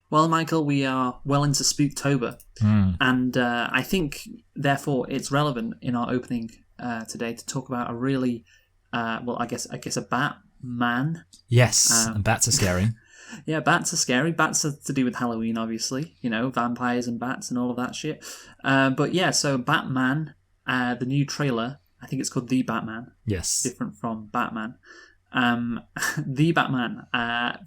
Well, Michael, we are well into Spooktober, and I think, therefore, it's relevant in our opening today to talk about a really, I guess a Batman. Yes, and bats are scary. Yeah, bats are scary. Bats are to do with Halloween, obviously. You know, vampires and bats and all of that shit. But yeah, so Batman, the new trailer, I think it's called The Batman. Yes. Different from Batman. The Batman,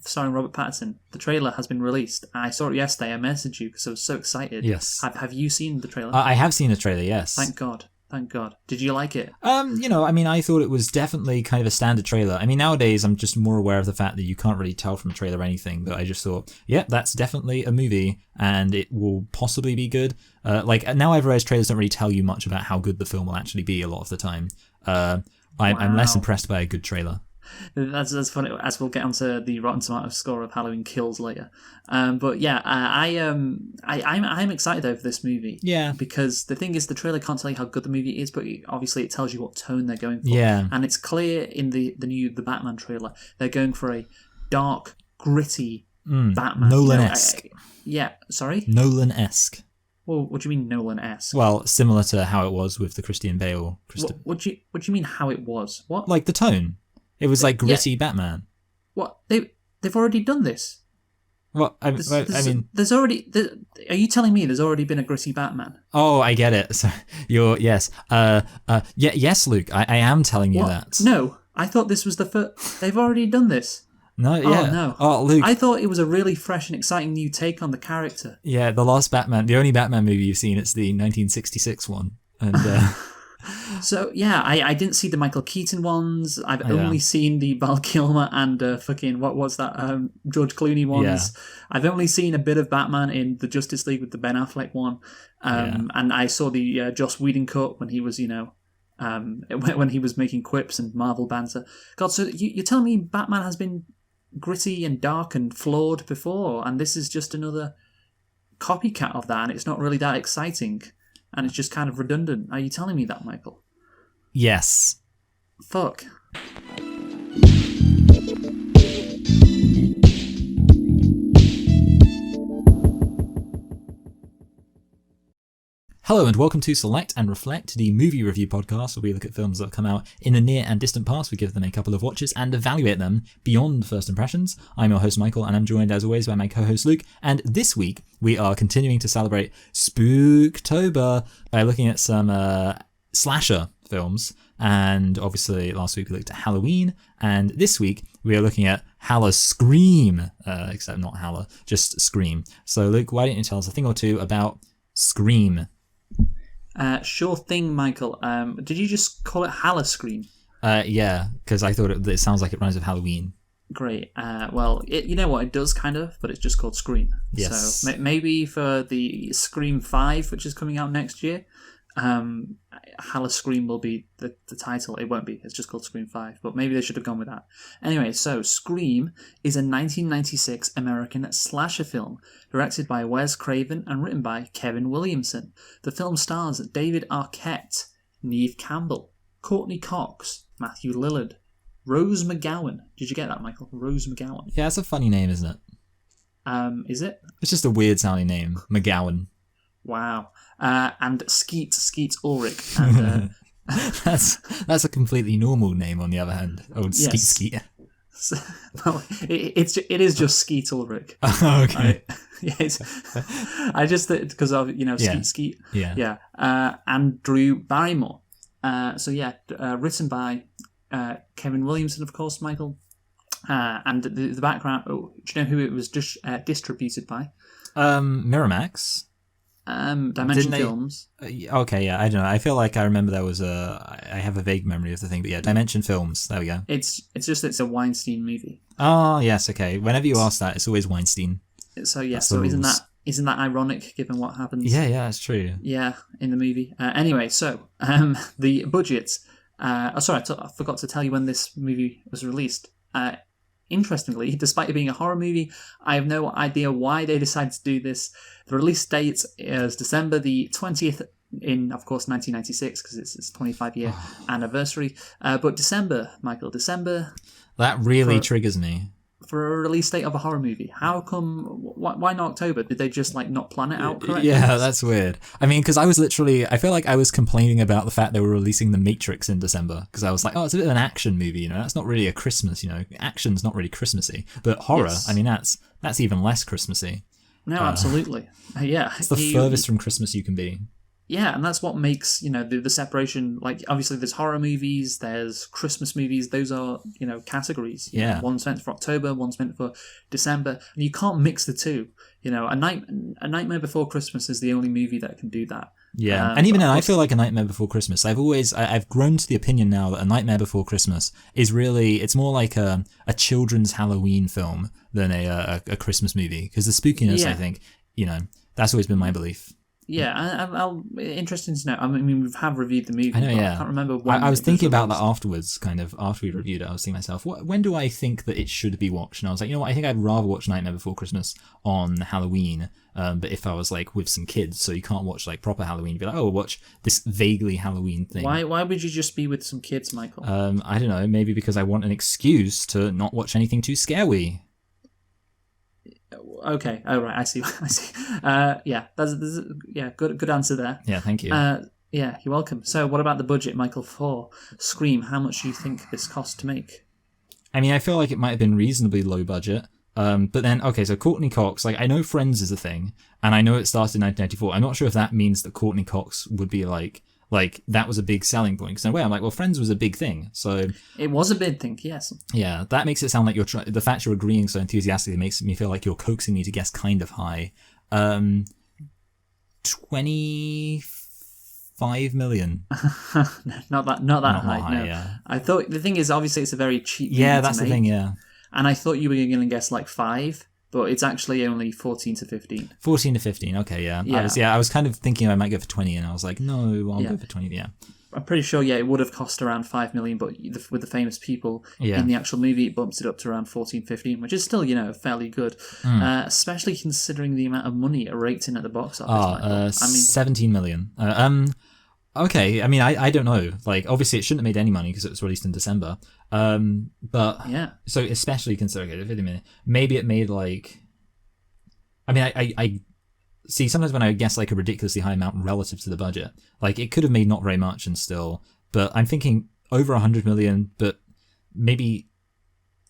starring Robert Pattinson. The trailer has been released. I saw it yesterday. I messaged you because I was so excited. Yes. Have you seen the trailer? I have seen the trailer, yes. Thank God. Thank God. Did you like it? I thought it was definitely kind of a standard trailer. I mean, nowadays I'm just more aware of the fact that you can't really tell from a trailer anything, but I just thought, yeah, that's definitely a movie and it will possibly be good. Now I've realized trailers don't really tell you much about how good the film will actually be a lot of the time. I'm less impressed by a good trailer. That's funny, as we'll get onto the Rotten Tomatoes score of Halloween Kills later. But yeah, I'm excited over this movie. Yeah. Because the thing is, the trailer can't tell you how good the movie is, but obviously it tells you what tone they're going for. Yeah. And it's clear in the Batman trailer, they're going for a dark, gritty Batman. Nolan-esque. Sorry? Nolan-esque. Well, what do you mean Nolan-esque? Well, similar to how it was with the Christian Bale. What do you mean how it was? What? Like the tone. It was like gritty Batman. What? They've already done this? Well, there's already. Are you telling me there's already been a gritty Batman? Oh, I get it. So yes. Yes, Luke. I am telling you that. No, I thought this was the first. They've already done this. No, yeah. Oh, no. Oh, Luke. I thought it was a really fresh and exciting new take on the character. Yeah, the last Batman, the only Batman movie you've seen, it's the 1966 one, and. So, yeah, I didn't see the Michael Keaton ones. I've only seen the Val Kilmer and what was that, George Clooney ones. Yeah. I've only seen a bit of Batman in the Justice League with the Ben Affleck one. And I saw the Joss Whedon cut when he was, when he was making quips and Marvel banter. God, so you're telling me Batman has been gritty and dark and flawed before, and this is just another copycat of that, and it's not really that exciting. And it's just kind of redundant. Are you telling me that, Michael? Yes. Fuck. Hello and welcome to Select and Reflect, the movie review podcast where we look at films that have come out in the near and distant past. We give them a couple of watches and evaluate them beyond first impressions. I'm your host Michael and I'm joined as always by my co-host Luke. And this week we are continuing to celebrate Spooktober by looking at some slasher films. And obviously last week we looked at Halloween, and this week we are looking at Scream, except not Halla, just Scream. So Luke, why don't you tell us a thing or two about Scream? Sure thing, Michael. Did you just call it Scream? Yeah, because I thought it sounds like it rhymes with Halloween. Great. Well, you know what? It does kind of, but it's just called Scream. Yes. So maybe for the Scream 5, which is coming out next year, Scream will be the title. It won't be. It's just called Scream 5. But maybe they should have gone with that. Anyway, so Scream is a 1996 American slasher film directed by Wes Craven and written by Kevin Williamson. The film stars David Arquette, Neve Campbell, Courtney Cox, Matthew Lillard, Rose McGowan. Did you get that, Michael? Rose McGowan. Yeah, that's a funny name, isn't it? Is it? It's just a weird sounding name, McGowan. Wow. And Skeet Ulrich. And, that's a completely normal name. On the other hand, old Skeet. So, well, it is just Skeet Ulrich. Oh, okay. I just because of Skeet. Yeah. And Drew Barrymore. Written by Kevin Williamson, of course, Michael. And the background. Oh, do you know who it was distributed by? Miramax. Dimension Films. Okay, yeah, I don't know. I feel like I remember there was I have a vague memory of the thing, but yeah, Dimension Films. There we go. It's a Weinstein movie. Oh yes, okay. Whenever you ask that, it's always Weinstein. So yeah, so isn't that ironic given what happens? Yeah, that's true. Yeah, in the movie. Anyway, so the budget. I forgot to tell you when this movie was released. Interestingly, despite it being a horror movie, I have no idea why they decided to do this. The release date is December the 20th in, of course, 1996, because it's its 25-year anniversary. But December, Michael, December... That really triggers me. for a release date of a horror movie? How come? Why not October? Did they just like not plan it out correctly? Yeah, that's weird. I mean, because I feel like I was complaining about the fact they were releasing The Matrix in December, because I was like, oh, it's a bit of an action movie, that's not really a Christmas, action's not really Christmassy, but horror, yes. I mean, that's even less Christmassy. No, absolutely. Yeah. It's the furthest from Christmas you can be. Yeah, and that's what makes, the separation, like, obviously there's horror movies, there's Christmas movies, those are, categories. Yeah. One's meant for October, one's meant for December, and you can't mix the two. A Nightmare Before Christmas is the only movie that can do that. Yeah, and even then, I feel like A Nightmare Before Christmas. I've grown to the opinion now that A Nightmare Before Christmas is really, it's more like a children's Halloween film than a Christmas movie, because the spookiness, I think, that's always been my belief. Yeah, I'll interesting to know. I mean, we have reviewed the movie. I know, I can't remember when. I was thinking about that afterwards, kind of after we reviewed it. I was thinking to myself, when do I think that it should be watched? And I was like, you know what? I think I'd rather watch Nightmare Before Christmas on Halloween. But if I was like with some kids, so you can't watch like proper Halloween, you'd be like, oh, we'll watch this vaguely Halloween thing. Why would you just be with some kids, Michael? I don't know. Maybe because I want an excuse to not watch anything too scary. Okay. Oh, right. I see. Yeah. That's good answer there. Yeah. Thank you. Yeah. You're welcome. So, what about the budget, Michael, for Scream? How much do you think this cost to make? I mean, I feel like it might have been reasonably low budget. But then, okay, so Courtney Cox, like, I know Friends is a thing, and I know it started in 1994. I'm not sure if that means that Courtney Cox would be like that was a big selling point. Because in a way, I'm like, well, Friends was a big thing, so... It was a big thing, yes. Yeah, that makes it sound like the fact you're agreeing so enthusiastically makes me feel like you're coaxing me to guess kind of high. 25 million. not that high, no. Yeah. I thought, the thing is, obviously, it's a very cheap movie Yeah, that's to the make, thing, yeah. And I thought you were going to guess like 5, but it's actually only 14 to 15. 14 to 15, okay, yeah. I was kind of thinking I might go for 20, and I was like, no, I'll go for 20, yeah. I'm pretty sure, it would have cost around 5 million, but with the famous people in the actual movie, it bumps it up to around 14, 15, which is still, fairly good, especially considering the amount of money it raked in at the box office. 17 million. Okay, I mean, I don't know. Like, obviously, it shouldn't have made any money because it was released in December. But yeah. So especially considering it, wait a minute, maybe it made like. I mean, I see sometimes when I guess like a ridiculously high amount relative to the budget, like it could have made not very much and still. But I'm thinking over 100 million, but maybe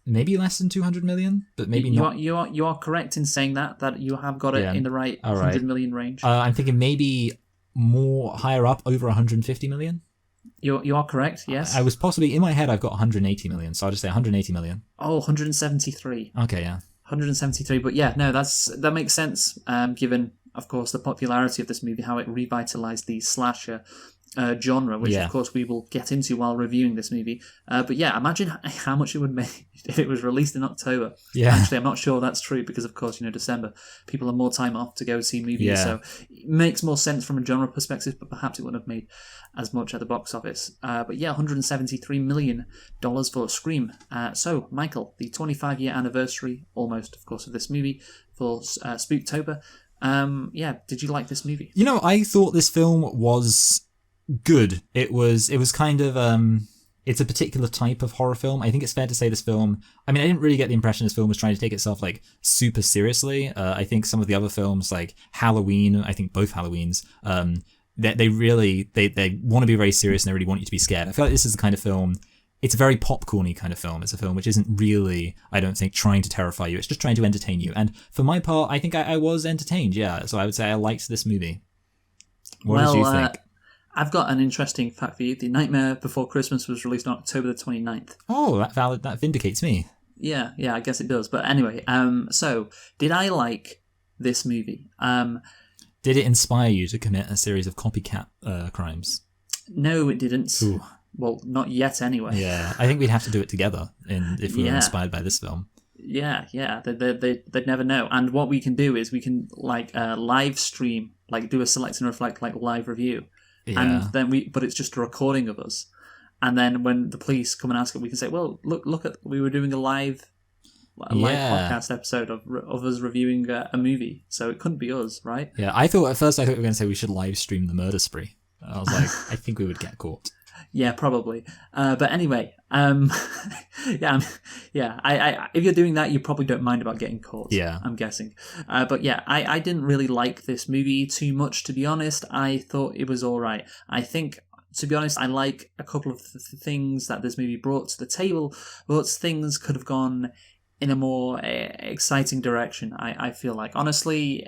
less than 200 million, but maybe not. You are correct in saying that you have got it in the right 100 million range. I'm thinking maybe more higher up, over 150 million. You are correct, yes. I was possibly, in my head, I've got 180 million, so I'll just say 180 million. Oh, 173. Okay, yeah. 173, but yeah, no, that makes sense, given, of course, the popularity of this movie, how it revitalized the slasher genre, which of course we will get into while reviewing this movie. But yeah, imagine how much it would make if it was released in October. Yeah. Actually, I'm not sure that's true because, of course, December, people have more time off to go see movies, so it makes more sense from a genre perspective, but perhaps it wouldn't have made as much at the box office. But yeah, $173 million for Scream. So, Michael, the 25-year anniversary, almost, of course, of this movie for Spooktober. Did you like this movie? I thought this film was good. It was kind of it's a particular type of horror film. I think it's fair to say this film, I mean, I didn't really get the impression this film was trying to take itself like super seriously. I think some of the other films like Halloween, I think both Halloweens, they want to be very serious and they really want you to be scared. I feel like this is the kind of film, it's a very popcorny kind of film. It's a film which isn't really, I don't think, trying to terrify you. It's just trying to entertain you. And for my part, I think I was entertained, yeah. So I would say I liked this movie. What did you think? I've got an interesting fact for you. The Nightmare Before Christmas was released on October the 29th. Oh, that vindicates me. Yeah, I guess it does. But anyway, so did I like this movie? Did it inspire you to commit a series of copycat crimes? No, it didn't. Ooh. Well, not yet anyway. Yeah, I think we'd have to do it together if we were inspired by this film. Yeah, they'd never know. And what we can do is we can live stream, do a select and reflect live review. Yeah. And then but it's just a recording of us. And then when the police come and ask it, we can say, well, look at, we were doing a live podcast episode of us reviewing a movie. So it couldn't be us, right? Yeah, at first I thought we were going to say we should live stream the murder spree. I was like, I think we would get caught. Yeah, probably. But anyway, if you're doing that, you probably don't mind about getting caught. Yeah. I'm guessing. But yeah, I didn't really like this movie too much, to be honest. I thought it was all right. I think, to be honest, I like a couple of things that this movie brought to the table, but things could have gone in a more exciting direction. I feel like, honestly,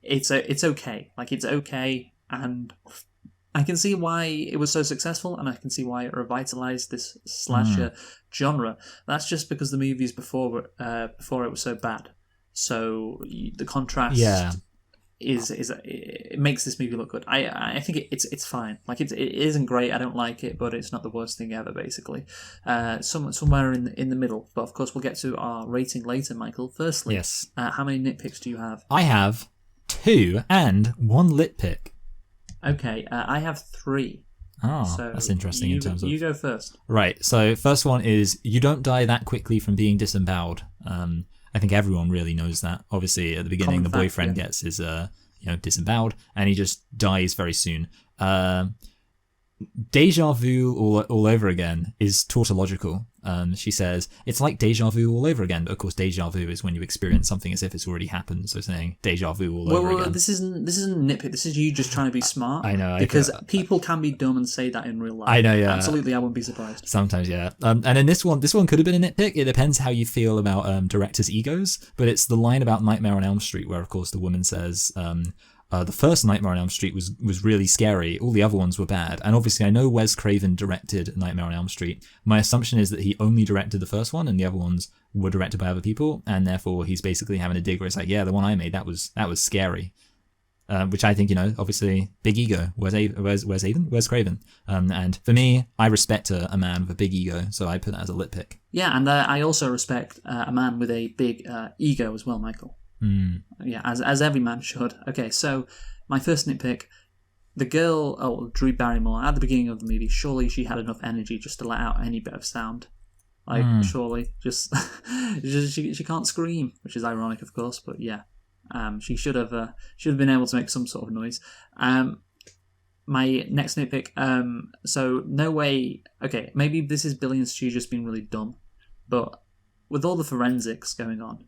it's okay. Like, it's okay, and I can see why it was so successful, and I can see why it revitalized this slasher genre. That's just because the movies before it was so bad. So the contrast is it makes this movie look good. I think it's fine. Like, it isn't great. I don't like it, but it's not the worst thing ever. Basically, somewhere in the middle. But of course, we'll get to our rating later, Michael. Firstly, yes. How many nitpicks do you have? I have 2 and 1 lit pick. Okay, I have 3. Oh, so that's interesting in terms of... You go first. Right, so first one is, you don't die that quickly from being disemboweled. I think everyone really knows that. Obviously, at the beginning, the boyfriend gets his disemboweled, and he just dies very soon. Deja vu all over again is tautological. She says, it's like deja vu all over again. But of course, deja vu is when you experience something as if it's already happened. So saying deja vu all over again. This isn't nitpick. This is you just trying to be smart. I know. Because people can be dumb and say that in real life. I know, yeah. Absolutely, I wouldn't be surprised. Sometimes, yeah. And in this one could have been a nitpick. It depends how you feel about directors' egos. But it's the line about Nightmare on Elm Street where, of course, the woman says... the first Nightmare on Elm Street was really scary. All the other ones were bad. And obviously, I know Wes Craven directed Nightmare on Elm Street. My assumption is that he only directed the first one, and the other ones were directed by other people. And therefore, he's basically having a dig where it's like, yeah, the one I made, that was scary. Which I think, obviously, big ego. Wes Craven. And for me, I respect a man with a big ego, so I put that as a lit pick. Yeah, and I also respect a man with a big ego as well, Michael. Yeah, as every man should. Okay, so my first nitpick, the girl, Drew Barrymore, at the beginning of the movie, surely she had enough energy just to let out any bit of sound. Like, surely, just she can't scream, which is ironic, of course, but yeah, she should have been able to make some sort of noise. My next nitpick, so no way. Okay, maybe this is Billy and Stu just being really dumb, but with all the forensics going on,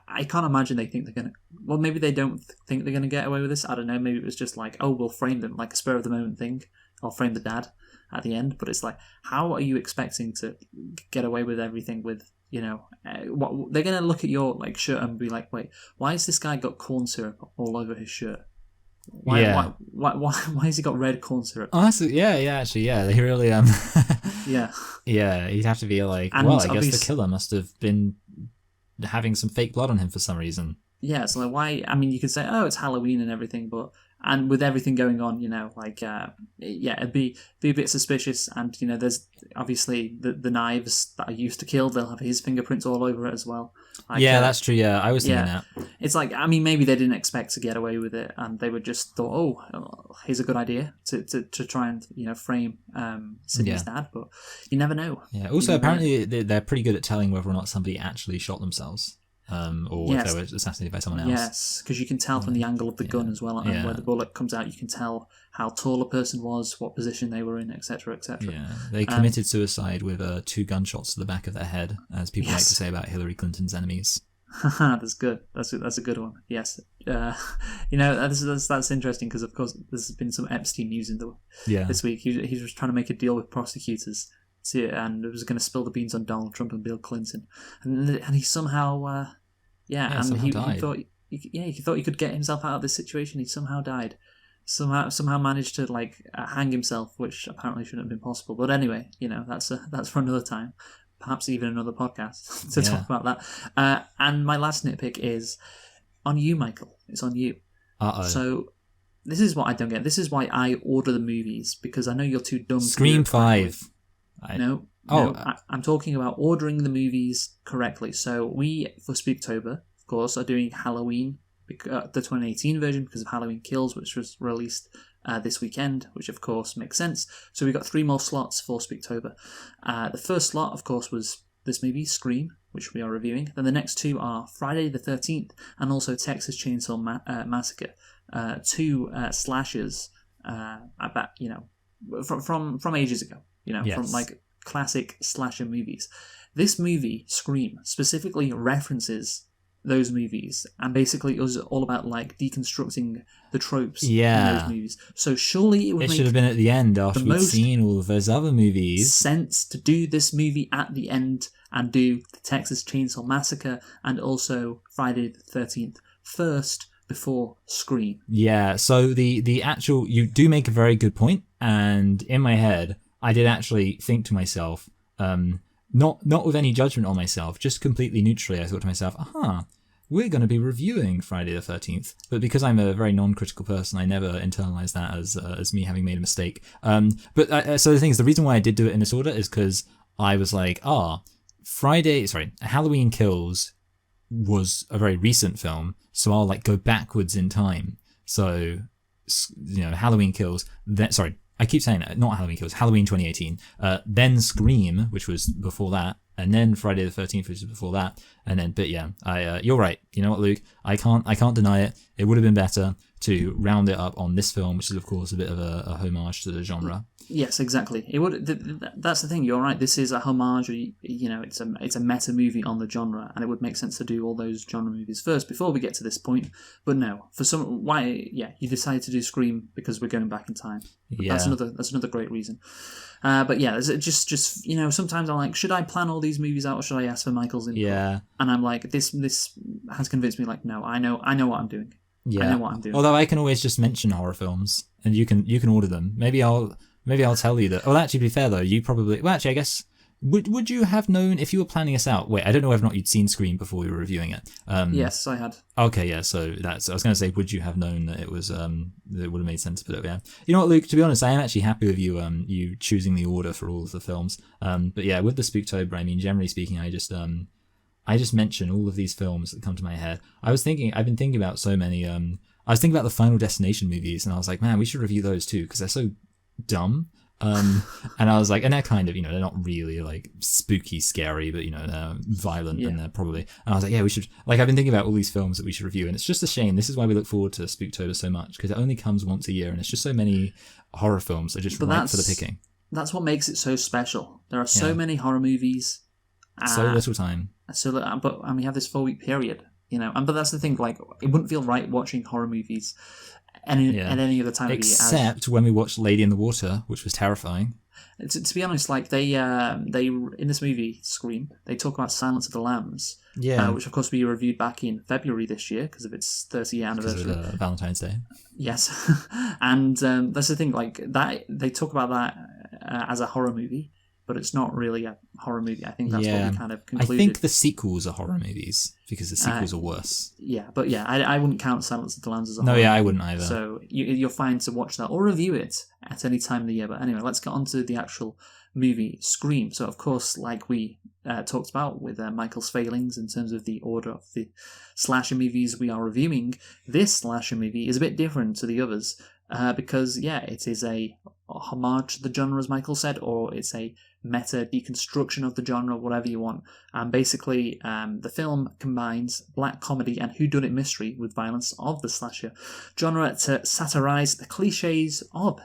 I can't imagine they think they're going to... Well, maybe they don't think they're going to get away with this. I don't know. Maybe it was just like, we'll frame them, like a spur-of-the-moment thing. I'll frame the dad at the end. But it's like, how are you expecting to get away with everything with, what they're going to look at your shirt and be like, wait, why has this guy got corn syrup all over his shirt? Why has he got red corn syrup? Honestly, actually, they really... Yeah. Yeah, you'd have to be like, I guess the killer must have been... having some fake blood on him for some reason. Yeah, so why... I mean, you could say, it's Halloween and everything, but... And with everything going on, it'd be a bit suspicious. And, there's obviously the knives that are used to kill, they'll have his fingerprints all over it as well. That's true, yeah. I was thinking that. It's like, I mean, maybe they didn't expect to get away with it, and they would just thought, here's a good idea to try and, frame Sydney's dad, but you never know. Yeah, also, apparently, they're pretty good at telling whether or not somebody actually shot themselves. Or if they were assassinated by someone else. Yes, because you can tell from the angle of the gun as well, and where the bullet comes out, you can tell how tall a person was, what position they were in, etc., etc. Yeah, they committed suicide with 2 gunshots to the back of their head, as people like to say about Hillary Clinton's enemies. That's good. That's a good one. Yes, that's interesting because of course there's been some Epstein news this week. He was trying to make a deal with prosecutors. And it was going to spill the beans on Donald Trump and Bill Clinton, and he somehow, he thought he could get himself out of this situation. He somehow died, somehow managed to hang himself, which apparently shouldn't have been possible. But anyway, that's for another time, perhaps even another podcast to talk about that. And my last nitpick is on you, Michael. It's on you. So this is what I don't get. This is why I order the movies, because I know you're too dumb. Scream 5. No, I'm talking about ordering the movies correctly. So we, for Spooktober, of course, are doing Halloween, the 2018 version, because of Halloween Kills, which was released this weekend, which of course makes sense. So we got 3 more slots for Spooktober. The first slot, of course, was this movie, Scream, which we are reviewing. Then the next 2 are Friday the 13th and also Texas Chainsaw Massacre. 2 slashers. I bet, from ages ago, from like classic slasher movies. This movie, Scream, specifically references those movies and basically is all about like deconstructing the tropes in those movies. So surely it should have been at the end after we'd seen all of those other movies. Sense to do this movie at the end and do the Texas Chainsaw Massacre and also Friday the 13th first before Scream. Yeah, so the actual, you do make a very good point, and in my head I did actually think to myself, not with any judgment on myself, just completely neutrally, I thought to myself, we're going to be reviewing Friday the 13th. But because I'm a very non-critical person, I never internalize that as me having made a mistake. So the thing is, the reason why I did do it in this order is because I was like, Halloween Kills was a very recent film, so I'll like go backwards in time. So, Halloween Kills, I keep saying that, not Halloween Kills, Halloween 2018, then Scream, which was before that, and then Friday the 13th, which was before that, and then, but yeah, you're right. You know what, Luke? I can't deny it. It would have been better to round it up on this film, which is of course a bit of a homage to the genre. Yes, exactly. It would. That's the thing. You're right. This is a homage. It's a meta movie on the genre, and it would make sense to do all those genre movies first before we get to this point. But no, you decided to do Scream because we're going back in time. Yeah, that's another great reason. But yeah, just sometimes I'm like, should I plan all these movies out or should I ask for Michael's input? Yeah, and I'm like, this has convinced me. Like, no, I know what I'm doing. Yeah, I know what I'm doing. Although I can always just mention horror films, and you can order them. Maybe I'll tell you that. Well, actually, to be fair though, you probably. Well, actually, I guess. Would you have known if you were planning us out? Wait, I don't know whether or not you'd seen Scream before we were reviewing it. Yes, I had. Okay, yeah. So I was going to say, would you have known that it was that it would have made sense to put it? Yeah. You know what, Luke? To be honest, I am actually happy with you you choosing the order for all of the films. But yeah, with the Spooktober, I mean, generally speaking, I just mention all of these films that come to my head. I've been thinking about so many. I was thinking about the Final Destination movies, and I was like, man, we should review those too because they're so dumb. And I was like, and they're kind of, they're not really like spooky, scary, but they're violent and they're probably. And I was like, yeah, we should. Like, I've been thinking about all these films that we should review, and it's just a shame. This is why we look forward to Spooktober so much because it only comes once a year, and it's just so many horror films that are just ripe for the picking. That's what makes it so special. There are so many horror movies, so little time. And we have this 4-week period, but that's the thing. Like, it wouldn't feel right watching horror movies at any other time of the year. Except when we watched Lady in the Water, which was terrifying. To be honest, like they in this movie Scream, they talk about Silence of the Lambs, which of course we reviewed back in February this year because of its 30th anniversary. Because of Valentine's Day. Yes, and that's the thing. Like that, they talk about that as a horror movie, but it's not really a horror movie. I think that's what we kind of concluded. I think the sequels are horror movies because the sequels are worse. Yeah, but yeah, I wouldn't count Silence of the Lambs as a horror movie. No, yeah, I wouldn't either. So you're fine to watch that or review it at any time of the year. But anyway, let's get on to the actual movie, Scream. So, of course, like we talked about with Michael's failings in terms of the order of the slasher movies we are reviewing, this slasher movie is a bit different to the others because, it is a homage to the genre, as Michael said, or it's a meta deconstruction of the genre, whatever you want. And basically, the film combines black comedy and whodunit mystery with violence of the slasher genre to satirize the cliches of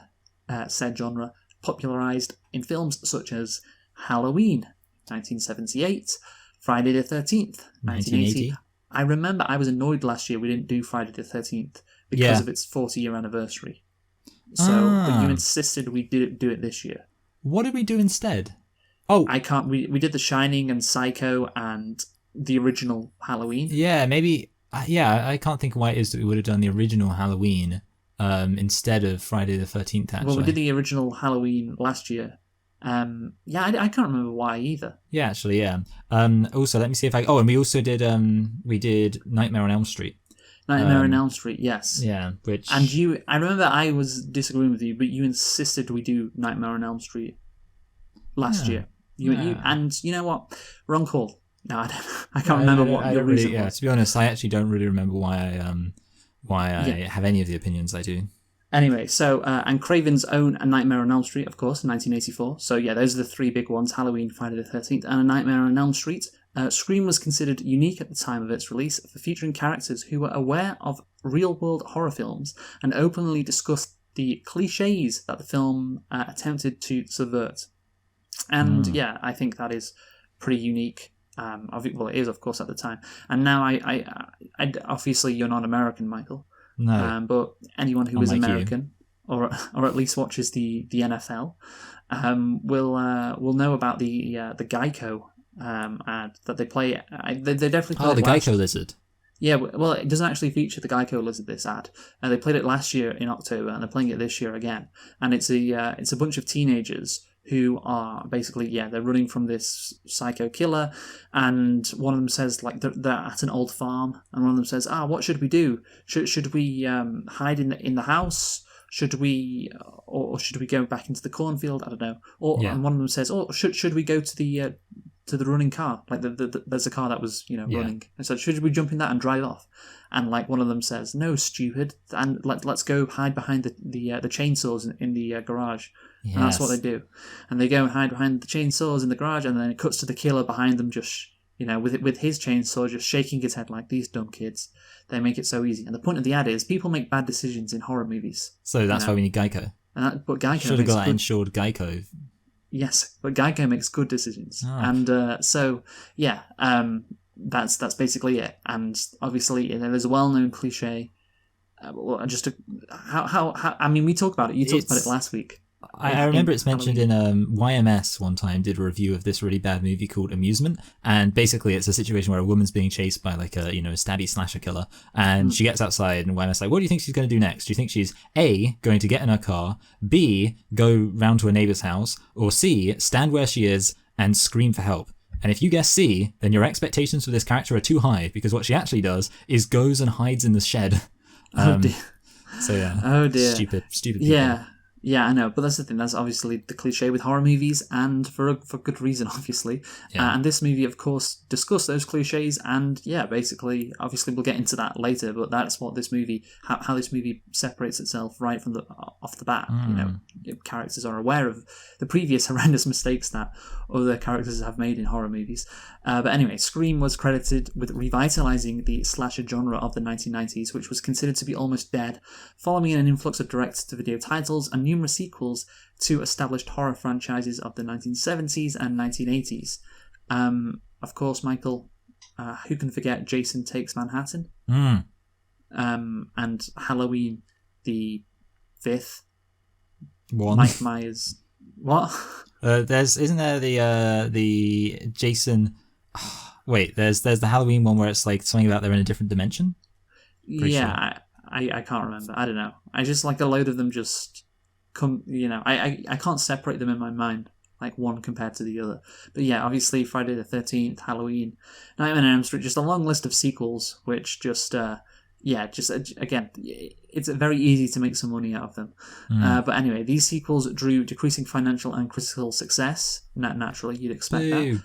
said genre, popularized in films such as Halloween, 1978, Friday the 13th, 1980. I remember I was annoyed last year we didn't do Friday the 13th because of its 40-year anniversary. So, but you insisted we did do it this year. What did we do instead? Oh, I can't. We did The Shining and Psycho and the original Halloween. Yeah, maybe. I can't think why it is that we would have done the original Halloween instead of Friday the 13th. Actually, well, we did the original Halloween last year. I can't remember why either. Yeah, actually, yeah. Also, let me see if I. Oh, and we also did. We did Nightmare on Elm Street. Nightmare on Elm Street, yes. Yeah, which... And you... I remember I was disagreeing with you, but you insisted we do Nightmare on Elm Street last year. And you know what? Wrong call. No, I can't remember what your reason was. Yeah, to be honest, I actually don't really remember why I have any of the opinions I do. Anyway, so, and Craven's own A Nightmare on Elm Street, of course, in 1984. So, yeah, those are the three big ones, Halloween, Friday the 13th, and A Nightmare on Elm Street. Scream was considered unique at the time of its release for featuring characters who were aware of real-world horror films and openly discussed the cliches that the film attempted to subvert. And I think that is pretty unique. Well, it is, of course, at the time. And now, I obviously, you're not American, Michael. No. But anyone who is American, you. or at least watches the NFL, will know about the Geico ad that they play. They definitely play. Oh, the Geico lizard. Yeah, well, it doesn't actually feature the Geico lizard, this ad. They played it last year in October, and they're playing it this year again. And it's a bunch of teenagers who are basically, they're running from this psycho killer, and one of them says, like, they're at an old farm, and one of them says, what should we do? Should we hide in the house? Should we, or should we go back into the cornfield? I don't know. And one of them says, should we go to the running car? Like, there's a car that was, running. And so, should we jump in that and drive off? And, like, one of them says, no, stupid, and let's go hide behind the chainsaws in the garage. Yes. And that's what they do. And they go and hide behind the chainsaws in the garage, and then it cuts to the killer behind them, just, with his chainsaw, just shaking his head like, these dumb kids. They make it so easy. And the point of the ad is, people make bad decisions in horror movies. So that's why we need Geico. But Geico should have got that insured Geico. Yes, but Geico makes good decisions. Oh. And that's basically it. And obviously, there's a well-known cliche. We talked about it. You talked about it last week. I remember it's mentioned in YMS one time did a review of this really bad movie called Amusement, and basically it's a situation where a woman's being chased by like a stabby slasher killer, and she gets outside, and YMS like, what do you think she's going to do next? Do you think she's A, going to get in her car, B, go round to a neighbour's house, or C, stand where she is and scream for help? And if you guess C, then your expectations for this character are too high, because what she actually does is goes and hides in the shed. Oh dear. So yeah. Oh dear. Stupid people. Yeah, I know, but that's the thing. That's obviously the cliche with horror movies, and for good reason, obviously. Yeah. And this movie, of course, discussed those cliches, and basically, obviously, we'll get into that later. But that's what this movie, how this movie separates itself right from off the bat. Characters are aware of the previous horrendous mistakes that other characters have made in horror movies. But anyway, Scream was credited with revitalizing the slasher genre of the 1990s, which was considered to be almost dead, following an influx of direct-to-video titles and numerous sequels to established horror franchises of the 1970s and 1980s. Of course, Michael, who can forget Jason Takes Manhattan? And Halloween the 5th. Mike Myers. What? Isn't there the Jason? Wait, there's the Halloween one where it's like something about they're in a different dimension. Sure. I can't remember. I don't know. I just like a load of them just come. I can't separate them in my mind, like one compared to the other. But yeah, obviously Friday the 13th, Halloween, Nightmare on Elm Street, just a long list of sequels, which just again, it's very easy to make some money out of them. But anyway, these sequels drew decreasing financial and critical success. Naturally, you'd expect that,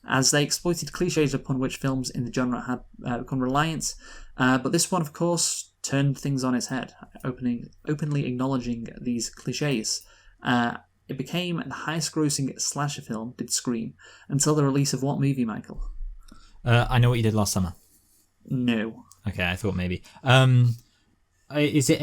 as they exploited cliches upon which films in the genre had become reliant. But this one, of course, turned things on its head, openly acknowledging these cliches. It became the highest-grossing slasher film, did Scream, until the release of what movie, Michael? I Know What You Did Last Summer. No. Okay, I thought maybe. Is it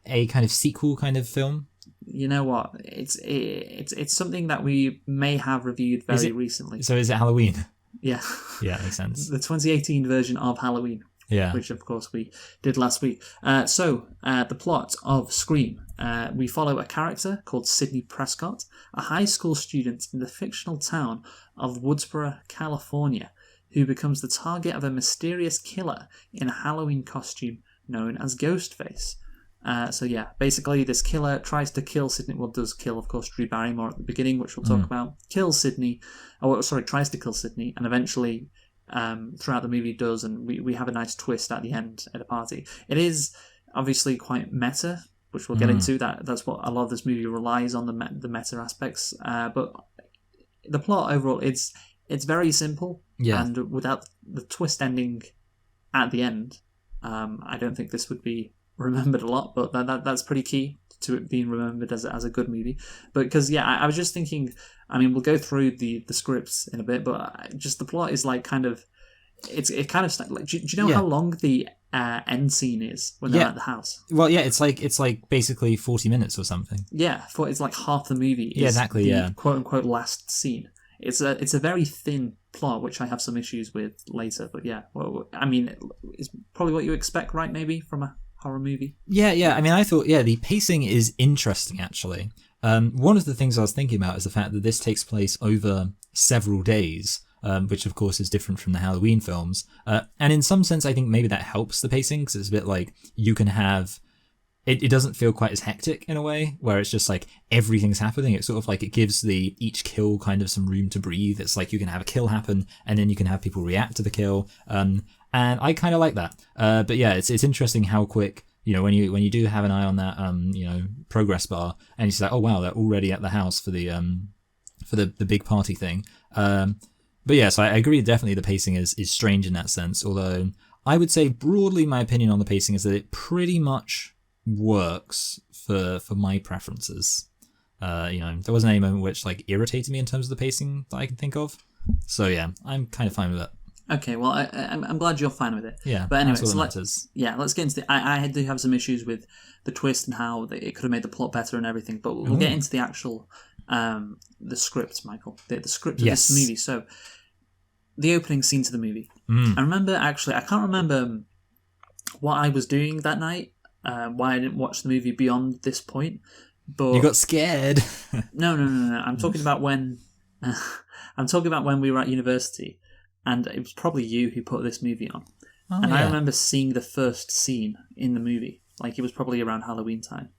a kind of sequel kind of film? You know what? It's something that we may have reviewed very recently. So is it Halloween? Yeah. Yeah, makes sense. The 2018 version of Halloween. Yeah. Which, of course, we did last week. The plot of Scream. We follow a character called Sidney Prescott, a high school student in the fictional town of Woodsboro, California, who becomes the target of a mysterious killer in a Halloween costume known as Ghostface. Basically this killer tries to kill Sidney, does kill, of course, Drew Barrymore at the beginning, which we'll talk about, tries to kill Sidney, and eventually throughout the movie does, and we have a nice twist at the end at a party. It is obviously quite meta, which we'll get into. That's what a lot of this movie relies on, the meta aspects. But the plot overall, it's very simple, and without the twist ending at the end, I don't think this would be remembered a lot. But that's pretty key to it being remembered as a good movie. But because I was just thinking, we'll go through the scripts in a bit, but just the plot is like kind of, it kind of like, do you know how long the end scene is when they're at the house. Well, yeah, it's like basically 40 minutes or something. Yeah, it's like half the movie. Yeah, exactly. The quote unquote last scene. It's a very thin plot, which I have some issues with later. But yeah, well, I mean, it's probably what you expect, right? Maybe from a horror movie. Yeah. I mean, I thought the pacing is interesting actually. One of the things I was thinking about is the fact that this takes place over several days. Which of course is different from the Halloween films. And in some sense, I think maybe that helps the pacing, because it's a bit like you can have... It doesn't feel quite as hectic in a way, where it's just like everything's happening. It's sort of like it gives each kill kind of some room to breathe. It's like you can have a kill happen, and then you can have people react to the kill. And I kind of like that. But yeah, it's interesting how quick... when you do have an eye on that, progress bar, and you say, oh wow, they're already at the house for the big party thing. But yeah, so I agree, definitely the pacing is strange in that sense, although I would say broadly my opinion on the pacing is that it pretty much works for my preferences. There wasn't any moment which like irritated me in terms of the pacing that I can think of. So yeah, I'm kind of fine with it. Okay, well, I'm glad you're fine with it. Yeah, but anyway, that's what matters. Let's get into I do have some issues with the twist and how it could have made the plot better and everything, but we'll get into the actual the script, Michael. The script of this movie. So, the opening scene to the movie. I remember, actually, I can't remember what I was doing that night, why I didn't watch the movie beyond this point, but... You got scared. No. I'm talking about when... we were at university, and it was probably you who put this movie on. I remember seeing the first scene in the movie. Like, it was probably around Halloween time.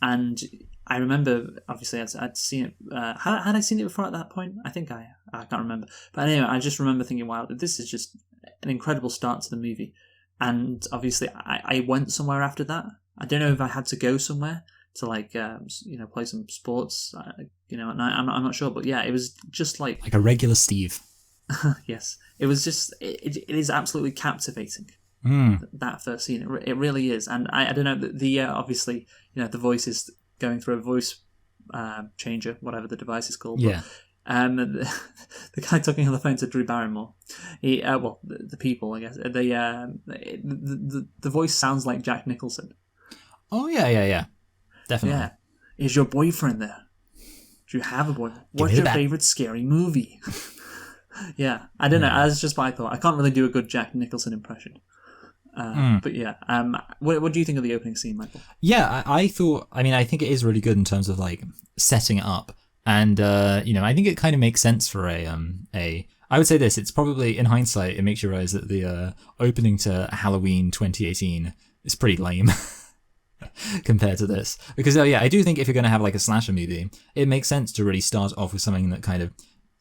And I remember, obviously, I'd seen it... had I seen it before at that point? I think I can't remember. But anyway, I just remember thinking, wow, this is just an incredible start to the movie. And obviously, I went somewhere after that. I don't know if I had to go somewhere to, like, play some sports, at night. I'm not sure. But yeah, it was just like... Like a regular Steve. Yes. It was just... It is absolutely captivating. That first scene, it really is. And I don't know, the obviously, the voice is going through a voice changer, whatever the device is called. Yeah. But, the guy talking on the phone to Drew Barrymore, the people, I guess, the voice sounds like Jack Nicholson. Oh yeah, definitely. Yeah. Is your boyfriend there? Do you have a boyfriend? What's your favorite scary movie? Yeah, I don't know. That's just what I thought. I can't really do a good Jack Nicholson impression. But yeah, what do you think of the opening scene, Michael? Yeah, I think it is really good in terms of like setting it up, and I think it kind of makes sense for I would say this. It's probably in hindsight, it makes you realize that the opening to Halloween 2018 is pretty lame compared to this, because I do think if you're going to have like a slasher movie, it makes sense to really start off with something that kind of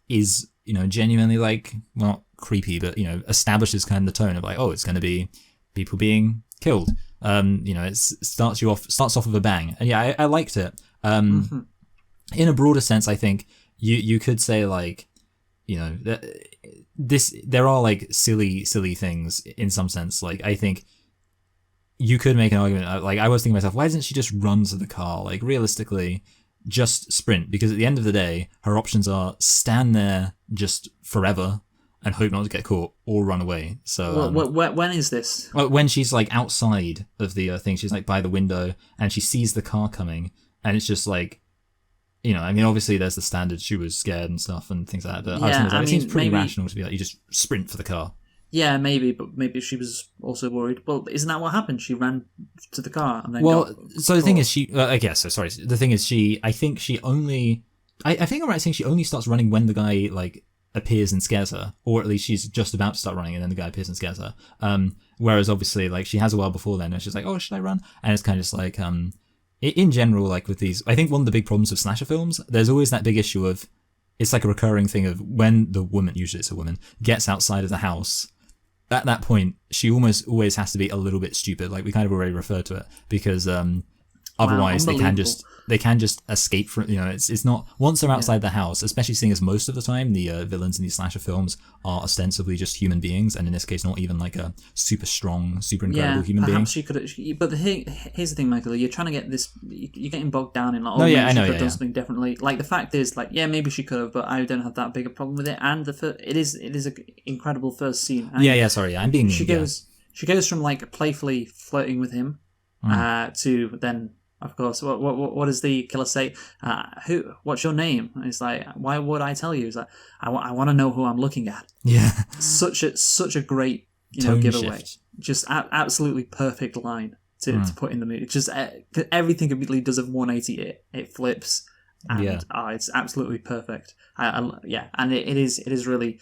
is genuinely like, well, not creepy, but establishes kind of the tone of like, oh, it's going to be people being killed. It starts off with a bang, and yeah, I liked it. In a broader sense, I think you could say like, there are like silly things in some sense. Like I think you could make an argument. Like I was thinking to myself, why doesn't she just run to the car? Like realistically, just sprint, because at the end of the day, her options are stand there just forever and hope not to get caught, or run away. So when is this? When she's like outside of the thing, she's like by the window and she sees the car coming, and it's just like, obviously there's the standard she was scared and stuff and things like that, but it seems pretty rational to be like, you just sprint for the car. Yeah, maybe, but maybe she was also worried. Well, isn't that what happened? She ran to the car and then the thing is, the thing is, I think I'm right saying she only starts running when the guy like appears and scares her, or at least she's just about to start running and then the guy appears and scares her. Whereas obviously like she has a while before then and she's like, oh, should I run? And it's kind of just like, in general, like with these, I think one of the big problems with slasher films, there's always that big issue of, it's like a recurring thing of when the woman, usually it's a woman, gets outside of the house, at that point, she almost always has to be a little bit stupid. Like we kind of already referred to it, because otherwise they can just escape from, it's not, once they're outside the house, especially seeing as most of the time the villains in these slasher films are ostensibly just human beings, and in this case not even like a super strong, super incredible human being. She could, but here's the thing, Michael, you're trying to get this, you're getting bogged down in like, she could have done something differently. Like the fact is, like, yeah, maybe she could have, but I don't have that big a problem with it. And it is an incredible first scene. And sorry, I'm being she she goes from like playfully flirting with him to then, of course, what does the killer say? What's your name? And he's like, why would I tell you? He's like, I want to know who I'm looking at. Yeah. Such a great Tone giveaway. shift. Just absolutely perfect line to put in the movie. Just everything completely does a 180. It flips. And it's absolutely perfect. And it is really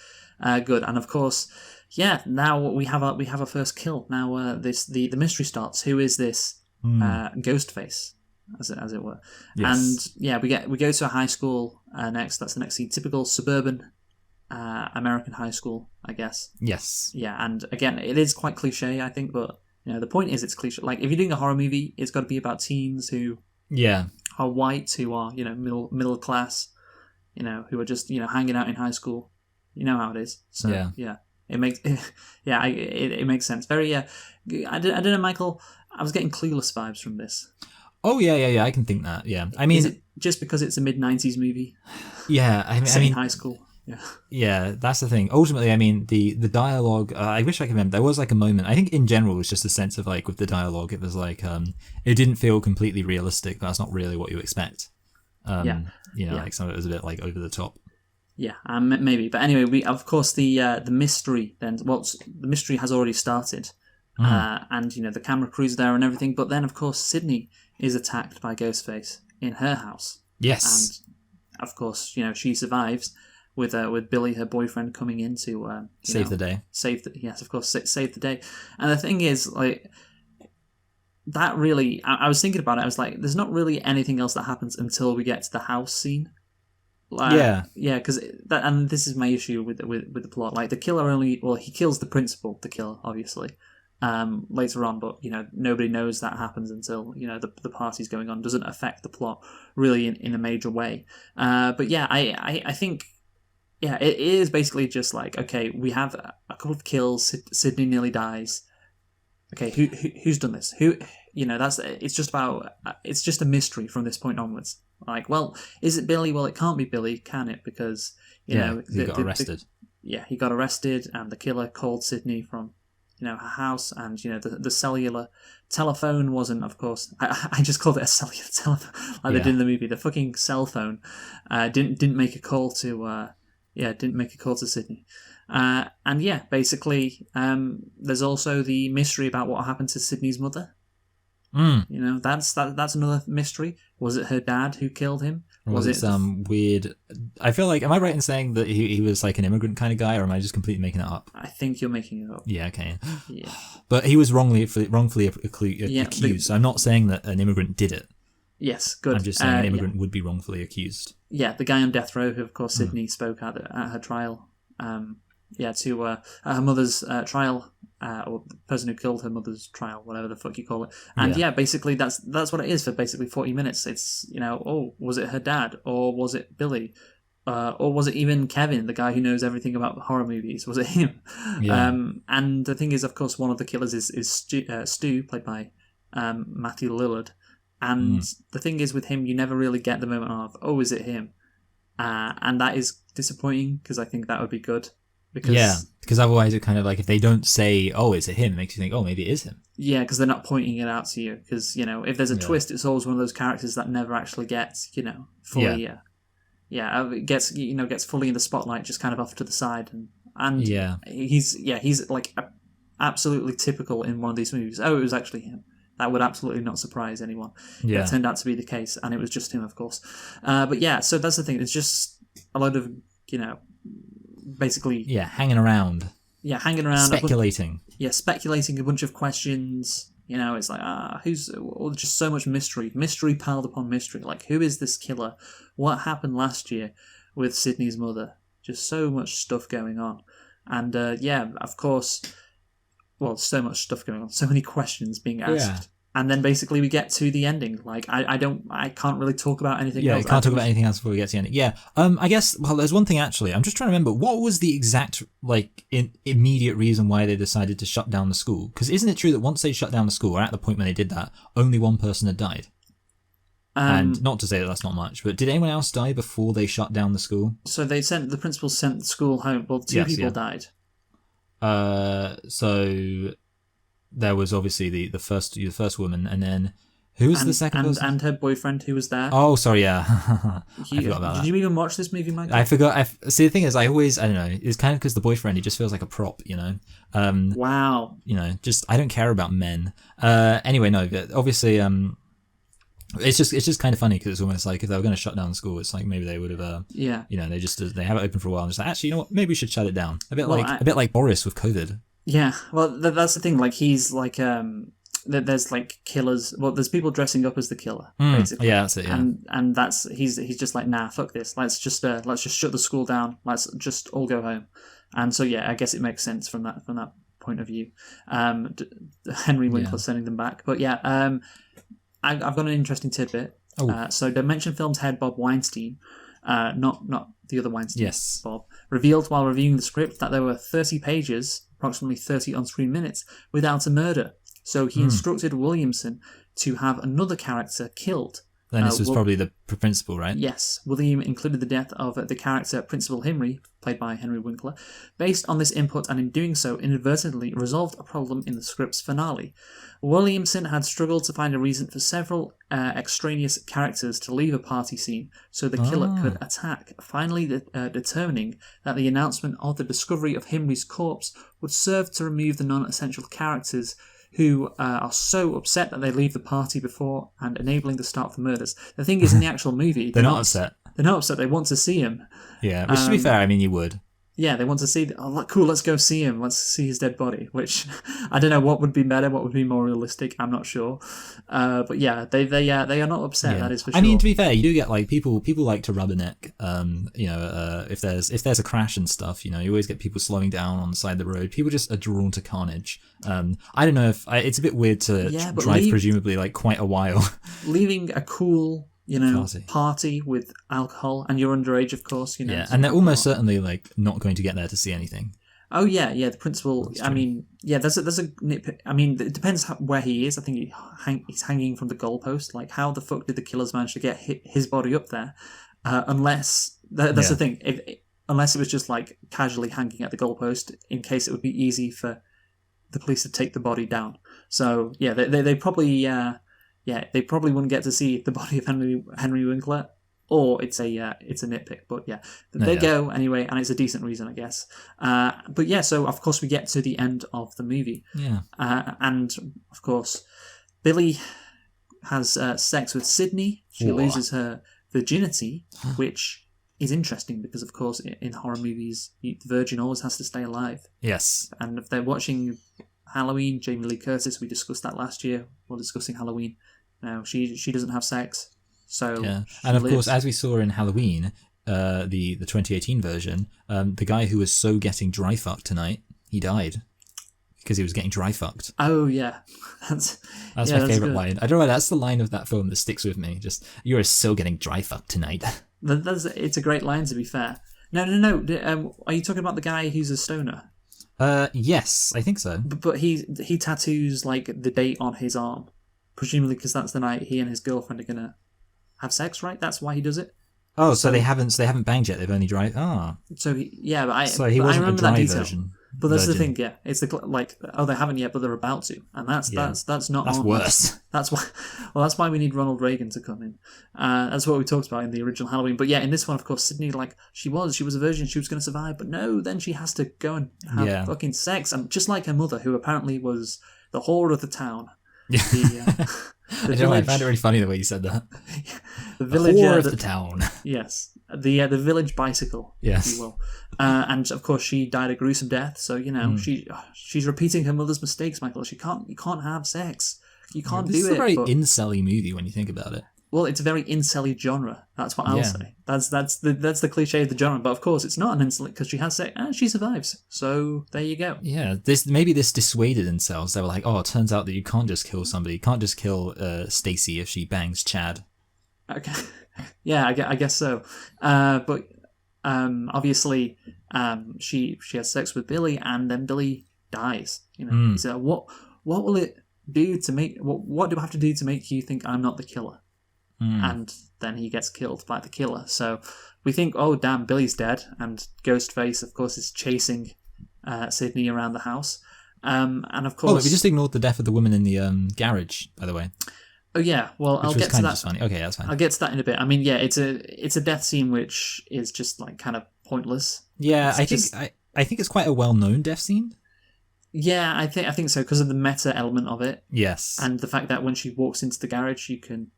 good. And of course, now we have a first kill. Now the mystery starts. Who is this Ghostface, as it were? Yes. And we go to a high school next. That's the next scene. Typical suburban American high school, I guess. Yes. Yeah, and again, it is quite cliche, I think, but the point is it's cliche. Like if you're doing a horror movie, it's got to be about teens who are white, who are middle class, who are just hanging out in high school. You know how it is. So it makes it makes sense. Very I don't know, Michael. I was getting Clueless vibes from this. Oh yeah. I can think that. Yeah, I mean, is it just because it's a mid-90s movie? Yeah, I mean, high school. Yeah, that's the thing. Ultimately, I mean, the dialogue, I wish I could remember. There was like a moment, I think in general, it was just a sense of like, with the dialogue, it was like, it didn't feel completely realistic. That's not really what you expect. Like some of it was a bit like over the top. Yeah, maybe. But anyway, the mystery then, the mystery has already started. And, the camera crew's there and everything. But then, of course, Sydney is attacked by Ghostface in her house. Yes. And, of course, she survives. With Billy, her boyfriend, coming in to save the day. Save the day. And the thing is, like, that really, I was thinking about it. I was like, there's not really anything else that happens until we get to the house scene. Because and this is my issue with the plot. Like, the killer he kills the principal, the killer, obviously, later on, but nobody knows that happens until the party's going on. Doesn't affect the plot really in a major way. But yeah, I think. Yeah, it is basically just like, okay, we have a couple of kills. Sydney nearly dies. Okay, who's done this? It's just a mystery from this point onwards. Like, well, is it Billy? Well, it can't be Billy, can it? Because he got arrested. He got arrested, and the killer called Sydney from her house, and the cellular telephone wasn't, of course. I just called it a cellular telephone, like they did in the movie. The fucking cell phone didn't make a call to. Didn't make a call to Sydney. Basically, there's also the mystery about what happened to Sydney's mother. That's another mystery. Was it her dad who killed him? Was it some weird... I feel like... Am I right in saying that he was like an immigrant kind of guy, or am I just completely making it up? I think you're making it up. Yeah, okay. Yeah. But he was wrongfully accused, so I'm not saying that an immigrant did it. Yes, good. I'm just saying an immigrant would be wrongfully accused. Yeah, the guy on death row, who of course Sydney spoke at her trial. To her mother's trial, or the person who killed her mother's trial, whatever the fuck you call it. And basically that's what it is for basically 40 minutes. It's was it her dad, or was it Billy, or was it even Kevin, the guy who knows everything about horror movies? Was it him? Yeah. And the thing is, of course, one of the killers is Stu, played by Matthew Lillard. And the thing is, with him, you never really get the moment of, oh, is it him? And that is disappointing, because I think that would be good. Because otherwise it kind of like, if they don't say, oh, is it him? It makes you think, oh, maybe it is him. Yeah, because they're not pointing it out to you. Because, if there's a twist, it's always one of those characters that never actually gets, fully... gets fully in the spotlight, just kind of off to the side. And he's like absolutely typical in one of these movies. Oh, it was actually him. That would absolutely not surprise anyone. Yeah. It turned out to be the case, and it was just him, of course. So that's the thing. It's just a load of, basically... Yeah, hanging around. Yeah, hanging around. Speculating. Speculating a bunch of questions. It's like, just so much mystery. Mystery piled upon mystery. Like, who is this killer? What happened last year with Sydney's mother? Just so much stuff going on. And, of course... Well, so much stuff going on, so many questions being asked. Yeah. And then basically we get to the ending. Like, I can't really talk about anything else. Yeah, I can't talk about anything else before we get to the ending. Yeah, I guess, well, there's one thing actually. I'm just trying to remember, what was the exact, immediate reason why they decided to shut down the school? Because isn't it true that once they shut down the school, or at the point when they did that, only one person had died? And not to say that that's not much, but did anyone else die before they shut down the school? So the principal sent the school home. Well, two people died. So there was obviously the first woman, and then who was the second person? And her boyfriend who was there. Oh, sorry, yeah. I forgot about that. Did you even watch this movie, Michael? I forgot. See, the thing is, I don't know. It's kind of because the boyfriend, he just feels like a prop, you know. Wow. You know, just I don't care about men. Anyway, no. Obviously, it's just kind of funny because it's almost like if they were going to shut down the school, it's like maybe they would have. You know, they have it open for a while and just like, actually, you know what? Maybe we should shut it down. A bit like Boris with COVID. Yeah. Well, that's the thing. Like he's like there's like killers. Well, there's people dressing up as the killer, basically. Yeah, that's it. Yeah. And that's he's just like, nah, fuck this. Let's just shut the school down. Let's just all go home. And so yeah, I guess it makes sense from that point of view. Henry Winkler sending them back, but yeah, I've got an interesting tidbit. So Dimension Films head Bob Weinstein, not the other Weinstein, yes, Bob, revealed while reviewing the script that there were 30 pages, approximately 30 on-screen minutes, without a murder. So he instructed Williamson to have another character killed. Then this was probably the principal, right? Yes. William included the death of the character Principal Henry, played by Henry Winkler, based on this input, and in doing so inadvertently resolved a problem in the script's finale. Williamson had struggled to find a reason for several extraneous characters to leave a party scene so the killer could attack, finally determining that the announcement of the discovery of Henry's corpse would serve to remove the non-essential characters who are so upset that they leave the party before and enabling the start of the murders. The thing is, in the actual movie... They're not upset. They're not upset. They want to see him. Yeah, which to be fair, I mean, you would. Yeah, they want to see... Oh, cool, let's go see him. Let's see his dead body, which I don't know what would be better, what would be more realistic. I'm not sure. But yeah, they are not upset, that is for sure. I mean, to be fair, you do get, like, people like to rubberneck. You know, if there's a crash and stuff, you know, you always get people slowing down on the side of the road. People just are drawn to carnage. I don't know if... it's a bit weird to drive, presumably, like, quite a while. Leaving a cool... you know, party with alcohol, and you're underage, of course, you know. Yeah, and they're almost certainly, like, not going to get there to see anything. Oh, yeah, the principal, I mean, yeah, there's a nitpick. I mean, it depends where he is. I think he's hanging from the goalpost. Like, how the fuck did the killers manage to get his body up there? Unless, that's the thing, unless it was just, like, casually hanging at the goalpost, in case it would be easy for the police to take the body down. So, yeah, they probably... they probably wouldn't get to see the body of Henry Winkler, or it's a nitpick. But yeah, they go anyway, and it's a decent reason, I guess. But yeah, so of course we get to the end of the movie. Yeah. And of course, Billy has sex with Sydney. She loses her virginity, which is interesting because, of course, in horror movies, the virgin always has to stay alive. Yes. And if they're watching Halloween, Jamie Lee Curtis, we discussed that last year while discussing Halloween. Now, she doesn't have sex, so yeah. And of course, as we saw in Halloween, the 2018 version, the guy who was so getting dry fucked tonight, he died because he was getting dry fucked. Oh yeah, that's my favourite line. I don't know. That's the line of that film that sticks with me. Just, you're so getting dry fucked tonight. It's a great line, to be fair. No. Are you talking about the guy who's a stoner? Yes, I think so. But he tattoos like the date on his arm, presumably because that's the night he and his girlfriend are gonna have sex, right? That's why he does it. Oh, so they haven't banged yet. They've only dry. So he wasn't remember a dry that detail. version. But that's the thing, yeah. It's they haven't yet, but they're about to, and that's not. That's worse. That's why. Well, that's why we need Ronald Reagan to come in. That's what we talked about in the original Halloween. But yeah, in this one, of course, Sydney, like she was a virgin, she was going to survive, but no, then she has to go and have fucking sex, and just like her mother, who apparently was the whore of the town. Yeah. I found it really funny the way you said that. The village whore of the town. Yes, the village bicycle, if you will. And of course, she died a gruesome death. So you know, she's repeating her mother's mistakes, Michael. You can't have sex. You can't do it. It's a very incel-y movie when you think about it. Well, it's a very incel-y genre. That's what I'll say. That's the cliche of the genre. But of course, it's not an incel because she has sex and she survives. So there you go. Yeah, this dissuaded incels. They were like, oh, it turns out that you can't just kill somebody. You can't just kill Stacy if she bangs Chad. Okay. Yeah, I guess so. But obviously, she has sex with Billy, and then Billy dies. You know. So what will it do to make what do I have to do to make you think I'm not the killer? And then he gets killed by the killer. So we think, oh damn, Billy's dead, and Ghostface, of course, is chasing Sydney around the house. And of Oh, course, we just ignored the death of the woman in the garage, by the way. Oh yeah, well, I'll get to that. Funny. Okay, that's fine. I'll get to that in a bit. I mean, yeah, it's a death scene which is just like kind of pointless. Yeah, I think it's quite a well-known death scene. Yeah, I think so because of the meta element of it. Yes, and the fact that when she walks into the garage, you can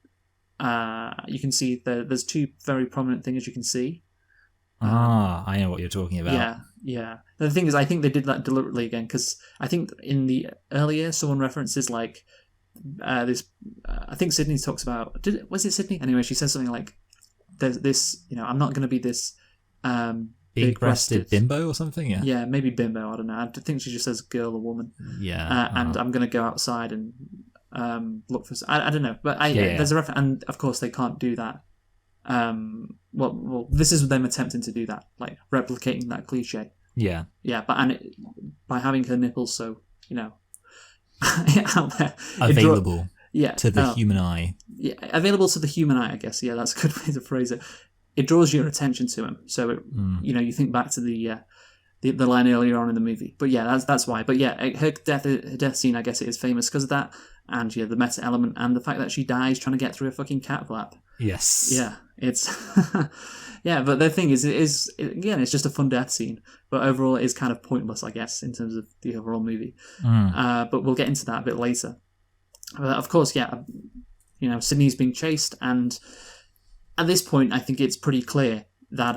see there's two very prominent things you can see. I know what you're talking about. Yeah. The thing is, I think they did that deliberately again because I think in the earlier someone references like this. I think Sydney talks about. Was it Sydney? Anyway, she says something like, "There's this. I'm not going to be this." Big-breasted bimbo or something, yeah. Yeah, maybe bimbo. I don't know. I think she just says girl or woman. Yeah, and I'm gonna go outside and look for. I don't know, but there's a reference, and of course they can't do that. Well, this is them attempting to do that, like replicating that cliche. Yeah, but by having her nipples so out there, available. To the human eye. Yeah, available to the human eye, I guess. Yeah, that's a good way to phrase it. It draws your attention to him, so you think back to the line earlier on in the movie. But yeah, that's why. But yeah, her death scene, I guess it is famous because of that, and the meta element and the fact that she dies trying to get through a fucking cat flap. Yes. Yeah, it's yeah. But the thing is, it's just a fun death scene. But overall, it is kind of pointless, I guess, in terms of the overall movie. But we'll get into that a bit later. But of course, Sydney's being chased and. At this point, I think it's pretty clear that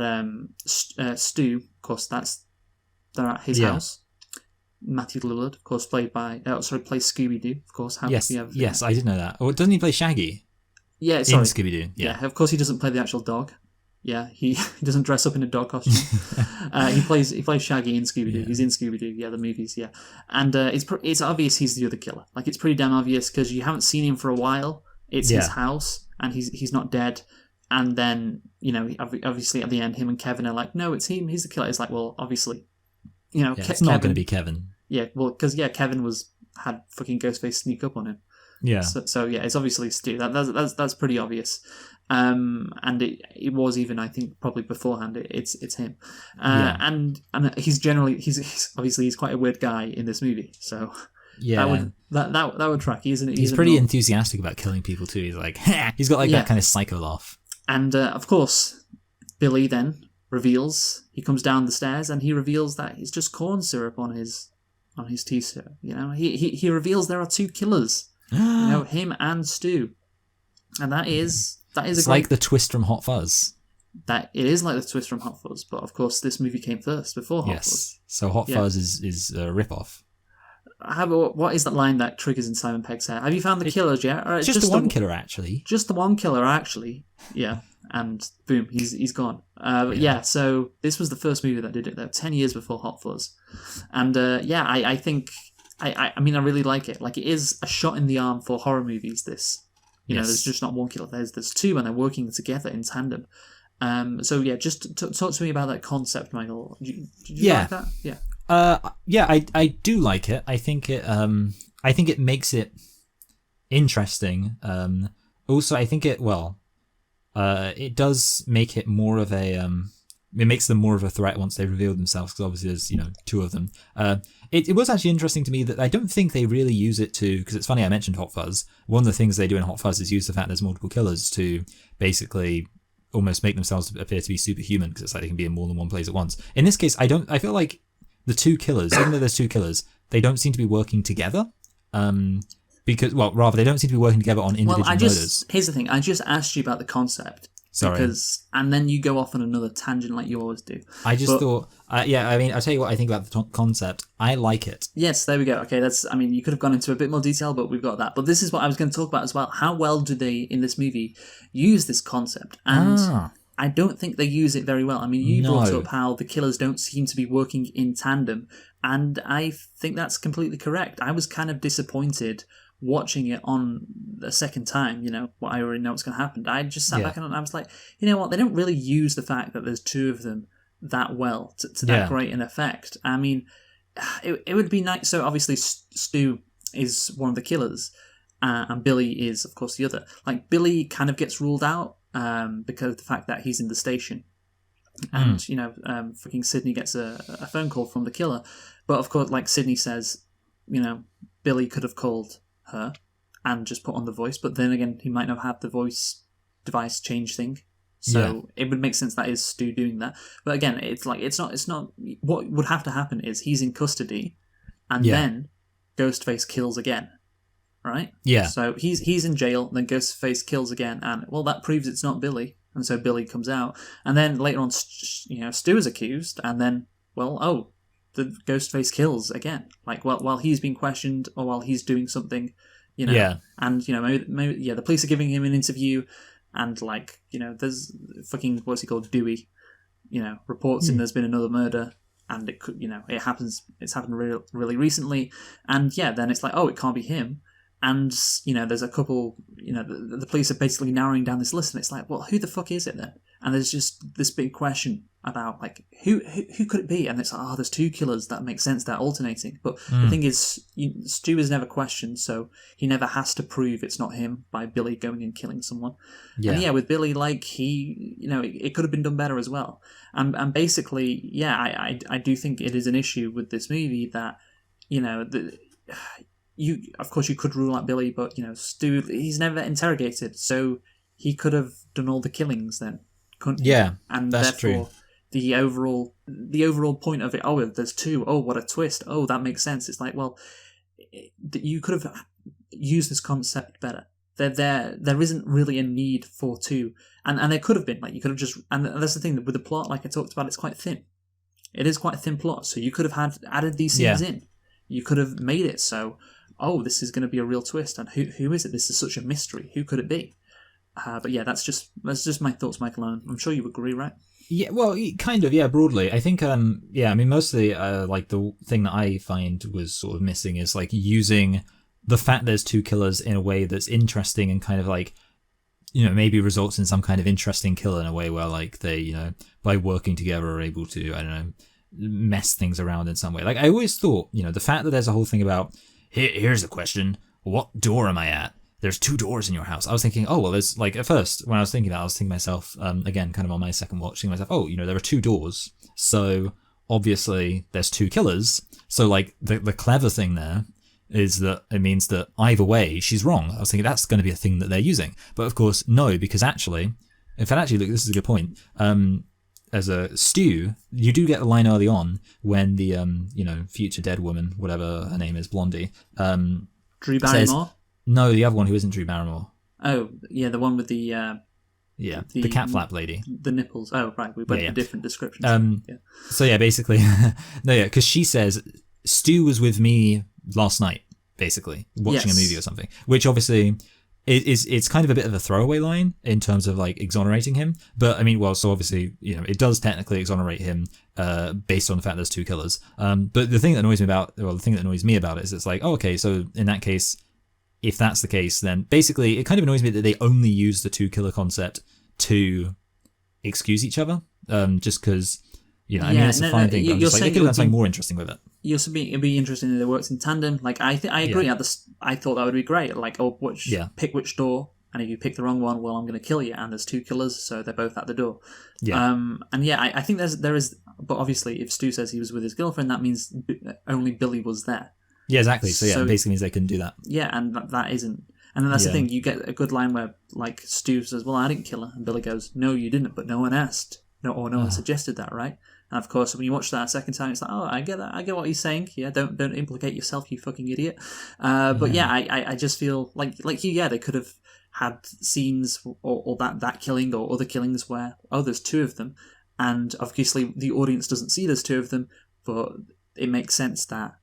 Stu, of course, they're at his house. Matthew Lillard, of course, plays Scooby-Doo, of course. Yes, I did know that. Or doesn't he play Shaggy? Yeah, sorry. In Scooby-Doo, yeah. Of course, he doesn't play the actual dog. Yeah, he doesn't dress up in a dog costume. He plays Shaggy in Scooby-Doo. Yeah. He's in Scooby-Doo, the movies, yeah. And it's obvious he's the other killer. Like, it's pretty damn obvious because you haven't seen him for a while. It's his house, and he's not dead. And then, obviously at the end, him and Kevin are like, no, it's him. He's the killer. It's like, well, obviously, it's not going to be Kevin. Yeah, well, because Kevin had fucking Ghostface sneak up on him. Yeah. So it's obviously Stu. That's pretty obvious. And it was even, I think, probably beforehand. It's him. And he's obviously he's quite a weird guy in this movie. So. Yeah, that would track. He's pretty enthusiastic about killing people too. He's like, he's got that kind of psycho laugh. And of course, Billy then reveals he comes down the stairs and he reveals that it's just corn syrup on his t-shirt. He reveals there are two killers. Him and Stu, and that is it's like the twist from Hot Fuzz. That it is like the twist from Hot Fuzz, but of course this movie came first before Hot Fuzz. So Hot Fuzz is a rip-off. What is that line that triggers in Simon Pegg's head? Have you found the killers yet? Or just the one killer, actually. Just the one killer, actually. Yeah, and boom, he's gone. So this was the first movie that did it, though, 10 years before Hot Fuzz. And I think, I really like it. Like, it is a shot in the arm for horror movies, this. There's just not one killer. There's two, and they're working together in tandem. Just talk to me about that concept, Michael. Did you like that? Yeah. I do like it. I think it makes it interesting. Also, I think it does make it more of a it makes them more of a threat once they reveal themselves, because obviously there's two of them. It was actually interesting to me that I don't think they really use it to, because it's funny I mentioned Hot Fuzz. One of the things they do in Hot Fuzz is use the fact there's multiple killers to basically almost make themselves appear to be superhuman, because it's like they can be in more than one place at once. In this case, I feel like the two killers, even though there's two killers, they don't seem to be working together. Because, rather, they don't seem to be working togetger on individual murders. Here's the thing. I just asked you about the concept. Sorry. And then you go off on another tangent like you always do. I just thought, I'll tell you what I think about the concept. I like it. Yes, there we go. Okay, you could have gone into a bit more detail, but we've got that. But this is what I was going to talk about as well. How well do they, in this movie, use this concept? And I don't think they use it very well. You brought up how the killers don't seem to be working in tandem, and I think that's completely correct. I was kind of disappointed watching it on the second time, what I already know what's going to happen. I just sat back and I was like, you know what, they don't really use the fact that there's two of them that well to that great an effect. It would be nice. So obviously Stu is one of the killers, and Billy is, of course, the other. Like, Billy kind of gets ruled out because of the fact that he's in the station. And, fucking Sydney gets a phone call from the killer. But, of course, like Sydney says, Billy could have called her and just put on the voice, but then again, he might not have the voice device change thing. So it would make sense that is Stu doing that. But again, it's not. What would have to happen is he's in custody, and then Ghostface kills again, right? Yeah. So he's in jail, then Ghostface kills again, and well, that proves it's not Billy, and so Billy comes out, and then later on, Stu is accused, and then the Ghostface kills again, like while he's being questioned or while he's doing something, and maybe the police are giving him an interview. And there's fucking what's he called, Dewey, reports in there's been another murder, and it could, it happens. It's happened really recently, and then it's like, oh, it can't be him, and there's a couple, the police are basically narrowing down this list, and it's like, well, who the fuck is it then? And there's just this big question about like who could it be? And it's like, oh, there's two killers. That makes sense. They're alternating. But the thing is, Stu is never questioned, so he never has to prove it's not him by Billy going and killing someone. Yeah. And with Billy, like he, it could have been done better as well. And basically, I do think it is an issue with this movie that, of course you could rule out Billy, but Stu, he's never interrogated, so he could have done all the killings then. Yeah, and that's therefore, true. The overall point of it, oh, there's two, oh, what a twist, oh, that makes sense. It's like, well, you could have used this concept better. There isn't really a need for two, and there could have been, like, you could have just, and that's the thing with the plot, like I talked about, it's quite thin. It is quite a thin plot, so you could have added these scenes in. You could have made it so, oh, this is going to be a real twist, and who is it? This is such a mystery. Who could it be? But that's just my thoughts, Michael. I'm sure you agree, right? Yeah, well, kind of, broadly. I think, mostly, like, the thing that I find was sort of missing is, like, using the fact there's two killers in a way that's interesting and kind of, like, maybe results in some kind of interesting kill in a way where, like, they, by working together are able to, I don't know, mess things around in some way. Like, I always thought, the fact that there's a whole thing about, here's the question, what door am I at? There's two doors in your house. I was thinking, oh, well, there's, like, at first, when I was thinking that, I was thinking to myself, again, kind of on my second watch, thinking to myself, oh, there are two doors. So, obviously, there's two killers. So, like, the clever thing there is that it means that either way, she's wrong. I was thinking that's going to be a thing that they're using. But, of course, no, because actually, look, this is a good point. As a Stu, you do get a line early on when the, future dead woman, whatever her name is, Blondie, Drew Barrymore? Says, no, the other one who isn't Drew Barrymore. Oh, yeah, the one with the... the cat flap lady. The nipples. Oh, right, we went for different descriptions. So, basically... because she says, Stu was with me last night, basically, watching a movie or something. Which, obviously, it's kind of a bit of a throwaway line in terms of, like, exonerating him. But, I mean, well, so obviously, it does technically exonerate him based on the fact there's two killers. But the thing that annoys me about it is it's like, oh, okay, so in that case... If that's the case, then basically it kind of annoys me that they only use the two killer concept to excuse each other. Just because, it's a fine thing. But I'm just like, they could have done something more interesting with it. It'd be interesting if they worked in tandem. Like I agree. I thought that would be great. Like, pick which door, and if you pick the wrong one, well, I'm going to kill you. And there's two killers, so they're both at the door. Yeah. I think there is. But obviously, if Stu says he was with his girlfriend, that means only Billy was there. Yeah, exactly. So it basically means they couldn't do that. Yeah, and that isn't. And then that's the thing. You get a good line where, like, Stu says, "Well, I didn't kill her," and Billy goes, "No, you didn't, but no one asked, no one suggested that, right?" And of course, when you watch that a second time, it's like, "Oh, I get that. I get what he's saying. Yeah, don't implicate yourself, you fucking idiot." But I just feel like they could have had scenes or that killing or other killings where there's two of them, and obviously the audience doesn't see there's two of them, but it makes sense that.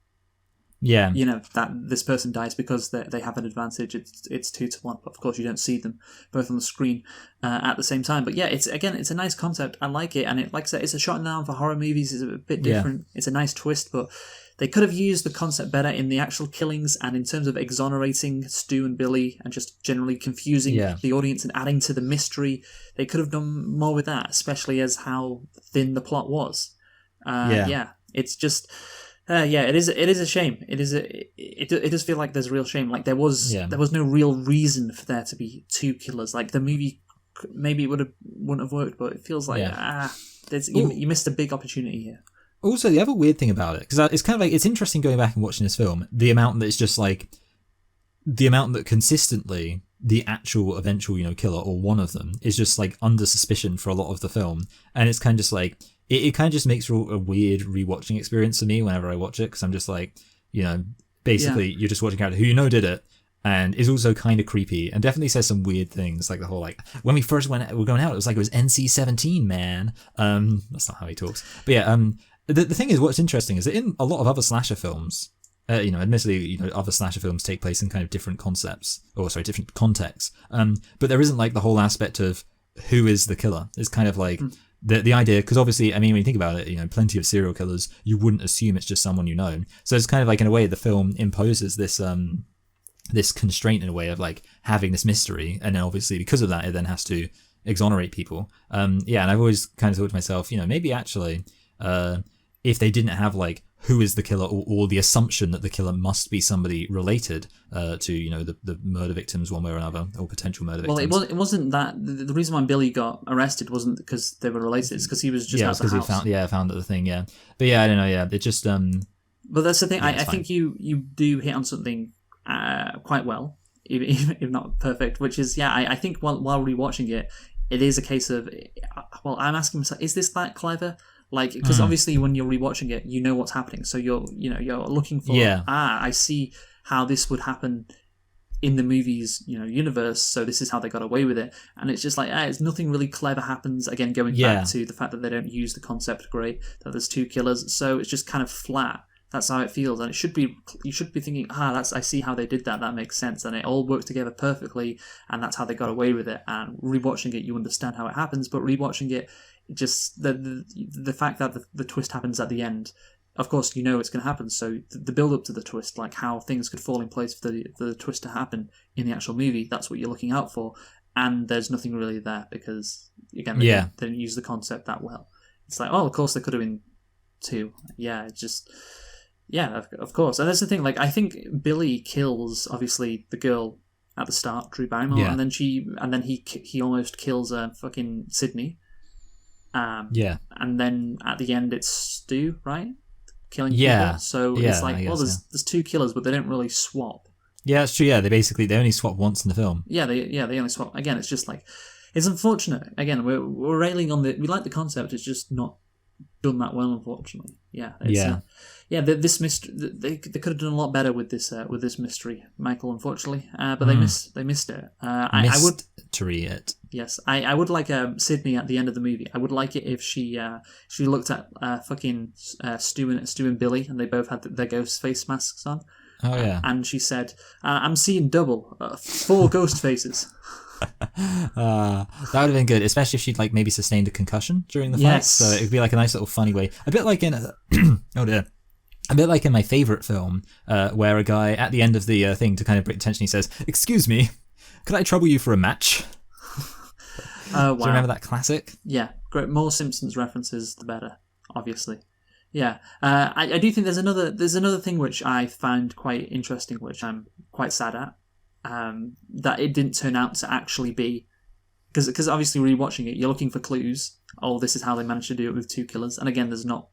Yeah, that this person dies because they have an advantage. It's 2-1, but of course you don't see them both on the screen at the same time. But it's a nice concept. I like it, and like I said, it's a shot down for horror movies. It's a bit different. It's a nice twist, but they could have used the concept better in the actual killings and in terms of exonerating Stu and Billy and just generally confusing the audience and adding to the mystery. They could have done more with that, especially as how thin the plot was. It's just. It is a shame. It does feel like there's a real shame. Like there was no real reason for there to be two killers. Like the movie, maybe it wouldn't have worked, but it feels like you missed a big opportunity here. Also, the other weird thing about it, because it's kind of like, it's interesting going back and watching this film, the amount that it's just like, the amount that consistently the actual eventual, killer, or one of them, is just like under suspicion for a lot of the film. And it's kind of just like, it kind of just makes for a weird rewatching experience for me whenever I watch it, because I'm just like, basically you're just watching a character who did it, and is also kind of creepy, and definitely says some weird things, like the whole, like, when we first were going out, it was like it was NC-17, man. That's not how he talks. But yeah, the thing is, what's interesting is that in a lot of other slasher films, admittedly, other slasher films take place in kind of different different contexts. But there isn't like the whole aspect of who is the killer. It's kind of like the idea, because obviously, I mean, when you think about it, plenty of serial killers, you wouldn't assume it's just someone you know. So it's kind of like, in a way, the film imposes this this constraint, in a way, of like having this mystery, and then obviously because of that, it then has to exonerate people. And I've always kind of thought to myself, maybe actually, if they didn't have like who is the killer, or the assumption that the killer must be somebody related to the murder victims one way or another, or potential murder victims. Well, it wasn't that the reason why Billy got arrested wasn't because they were related. It's because he was just out the house. He found the thing. Yeah, but I don't know. Yeah, it just. But that's the thing. I think you do hit on something quite well, if not perfect. Which is, I think while rewatching it, it is a case of, well, I'm asking myself, is this that clever? Like, because obviously when you're rewatching it, you know what's happening, so you're looking for I see how this would happen in the movie's universe, so this is how they got away with it. And it's just like, it's nothing really clever happens, again going back to the fact that they don't use the concept great, that there's two killers, so it's just kind of flat. That's how it feels, and it should be. You should be thinking, I see how they did that. That makes sense, and it all worked together perfectly, and that's how they got away with it. And rewatching it, you understand how it happens, but rewatching it, just the fact that the twist happens at the end, of course it's going to happen. So the build up to the twist, like how things could fall in place for the twist to happen in the actual movie, that's what you're looking out for. And there's nothing really there, because again, they didn't use the concept that well. It's like, of course there could have been two. Of course. And that's the thing. Like, I think Billy kills, obviously, the girl at the start, Drew Barrymore, and then he almost kills fucking Sydney. And then at the end, it's Stu, right? Killing people. So it's like, there's two killers, but they don't really swap. Yeah, that's true. Yeah, they only swap once in the film. Yeah, they only swap. Again, it's just like, it's unfortunate. Again, we're railing on we like the concept. It's just not done that well, unfortunately. This mystery, they could have done a lot better with this mystery, Michael, unfortunately, but they missed it. I would it. Yes, I would like Sydney at the end of the movie. I would like it if she looked at fucking Stu and Billy, and they both had their ghost face masks on. Oh yeah, and she said, "I'm seeing double, 4 ghost faces." That would have been good, especially if she'd like maybe sustained a concussion during the fight. So it'd be like a nice little funny way, a bit like in a bit like in my favourite film, where a guy at the end of the thing, to kind of break tension, he says, "Excuse me, could I trouble you for a match?" Wow. Do you remember that classic? Yeah, great. More Simpsons references, the better, obviously. Yeah, I do think there's another thing which I find quite interesting, which I'm quite sad at. That it didn't turn out to actually be, because obviously rewatching it, you're looking for clues. This is how they managed to do it with 2 killers, and again, there's not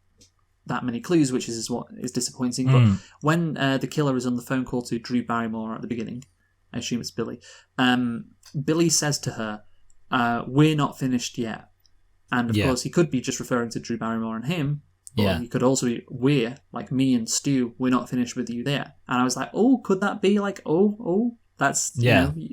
that many clues, which is what is disappointing. But when the killer is on the phone call to Drew Barrymore at the beginning, I assume it's Billy. Billy says to her, "We're not finished yet," and of course he could be just referring to Drew Barrymore and him. But he could also be, "We're, like me and Stu, we're not finished with you there." And I was like, could that be like, that's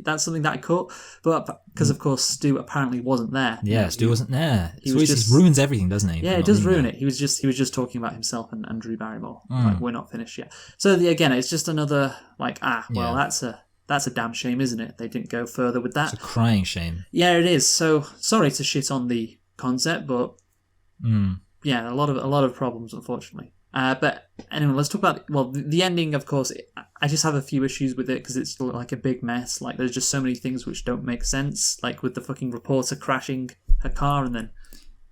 that's something that I caught, but because of course Stu apparently wasn't there. Yeah, Stu wasn't there. He ruins everything, doesn't he? Yeah, it does ruin it. He was just talking about himself and Drew Barrymore. Like, we're not finished yet. So again, it's just another like, that's a damn shame, isn't it? They didn't go further with that. It's a crying shame. Yeah, it is. So sorry to shit on the concept, but a lot of problems, unfortunately. But anyway, let's talk about the ending. Of course, I just have a few issues with it because it's like a big mess. Like, there's just so many things which don't make sense. Like with the fucking reporter crashing her car, and then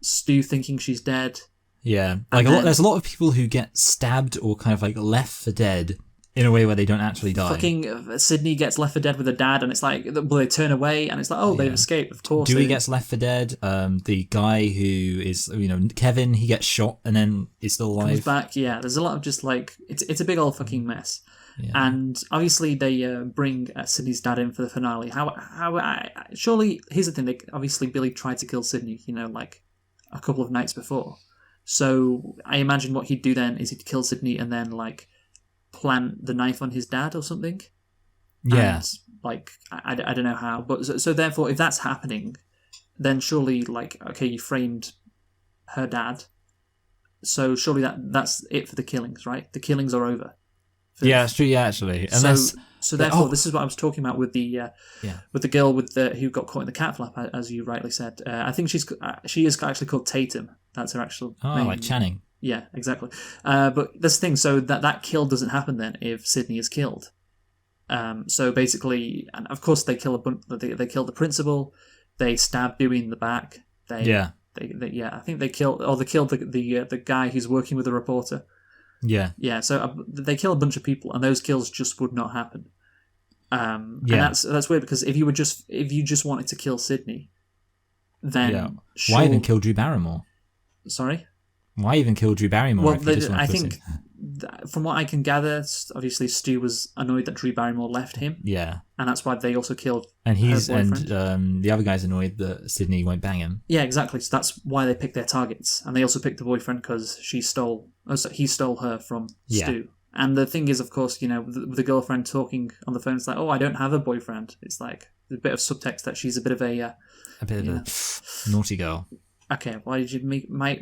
Stu thinking she's dead. Yeah, like there's a lot of people who get stabbed or kind of like left for dead in a way where they don't actually die. Fucking Sydney gets left for dead with her dad, and it's like, well, they turn away, and it's like, oh, they've escaped. Of course. Dewey gets left for dead. The guy who is, Kevin, he gets shot and then is still alive. Comes back. Yeah, there's a lot of just like it's a big old fucking mess. Yeah. And obviously they bring Sydney's dad in for the finale. Surely here's the thing. Obviously Billy tried to kill Sydney, like a couple of nights before. So I imagine what he'd do then is he'd kill Sydney and then like plant the knife on his dad or something. Yeah. And, like I don't know how, but so therefore if that's happening, then surely like okay, you framed her dad. So surely that's it for the killings, right? The killings are over. Yeah, it's true. Yeah, actually. So therefore, this is what I was talking about with the girl who got caught in the cat flap, as you rightly said. I think she is actually called Tatum. That's her actual name. Like Channing. Yeah, exactly. But that's the thing. So that kill doesn't happen then if Sydney is killed. So basically, and of course they kill they kill the principal. They stab Dewey in the back. I think they killed the guy who's working with the reporter. Yeah. Yeah, so they kill a bunch of people, and those kills just would not happen. And that's weird because if you just wanted to kill Sydney, then why even kill Drew Barrymore? Sorry? Why even kill Drew Barrymore? Well, I think from what I can gather, obviously Stu was annoyed that Drew Barrymore left him. Yeah. And that's why they also killed her boyfriend. And the other guy's annoyed that Sydney won't bang him. Yeah, exactly. So that's why they picked their targets. And they also picked the boyfriend because he stole her from Stu. And the thing is, of course, the girlfriend talking on the phone, it's like, oh, I don't have a boyfriend. It's like a bit of subtext that she's a bit of a naughty girl. Okay, why did you why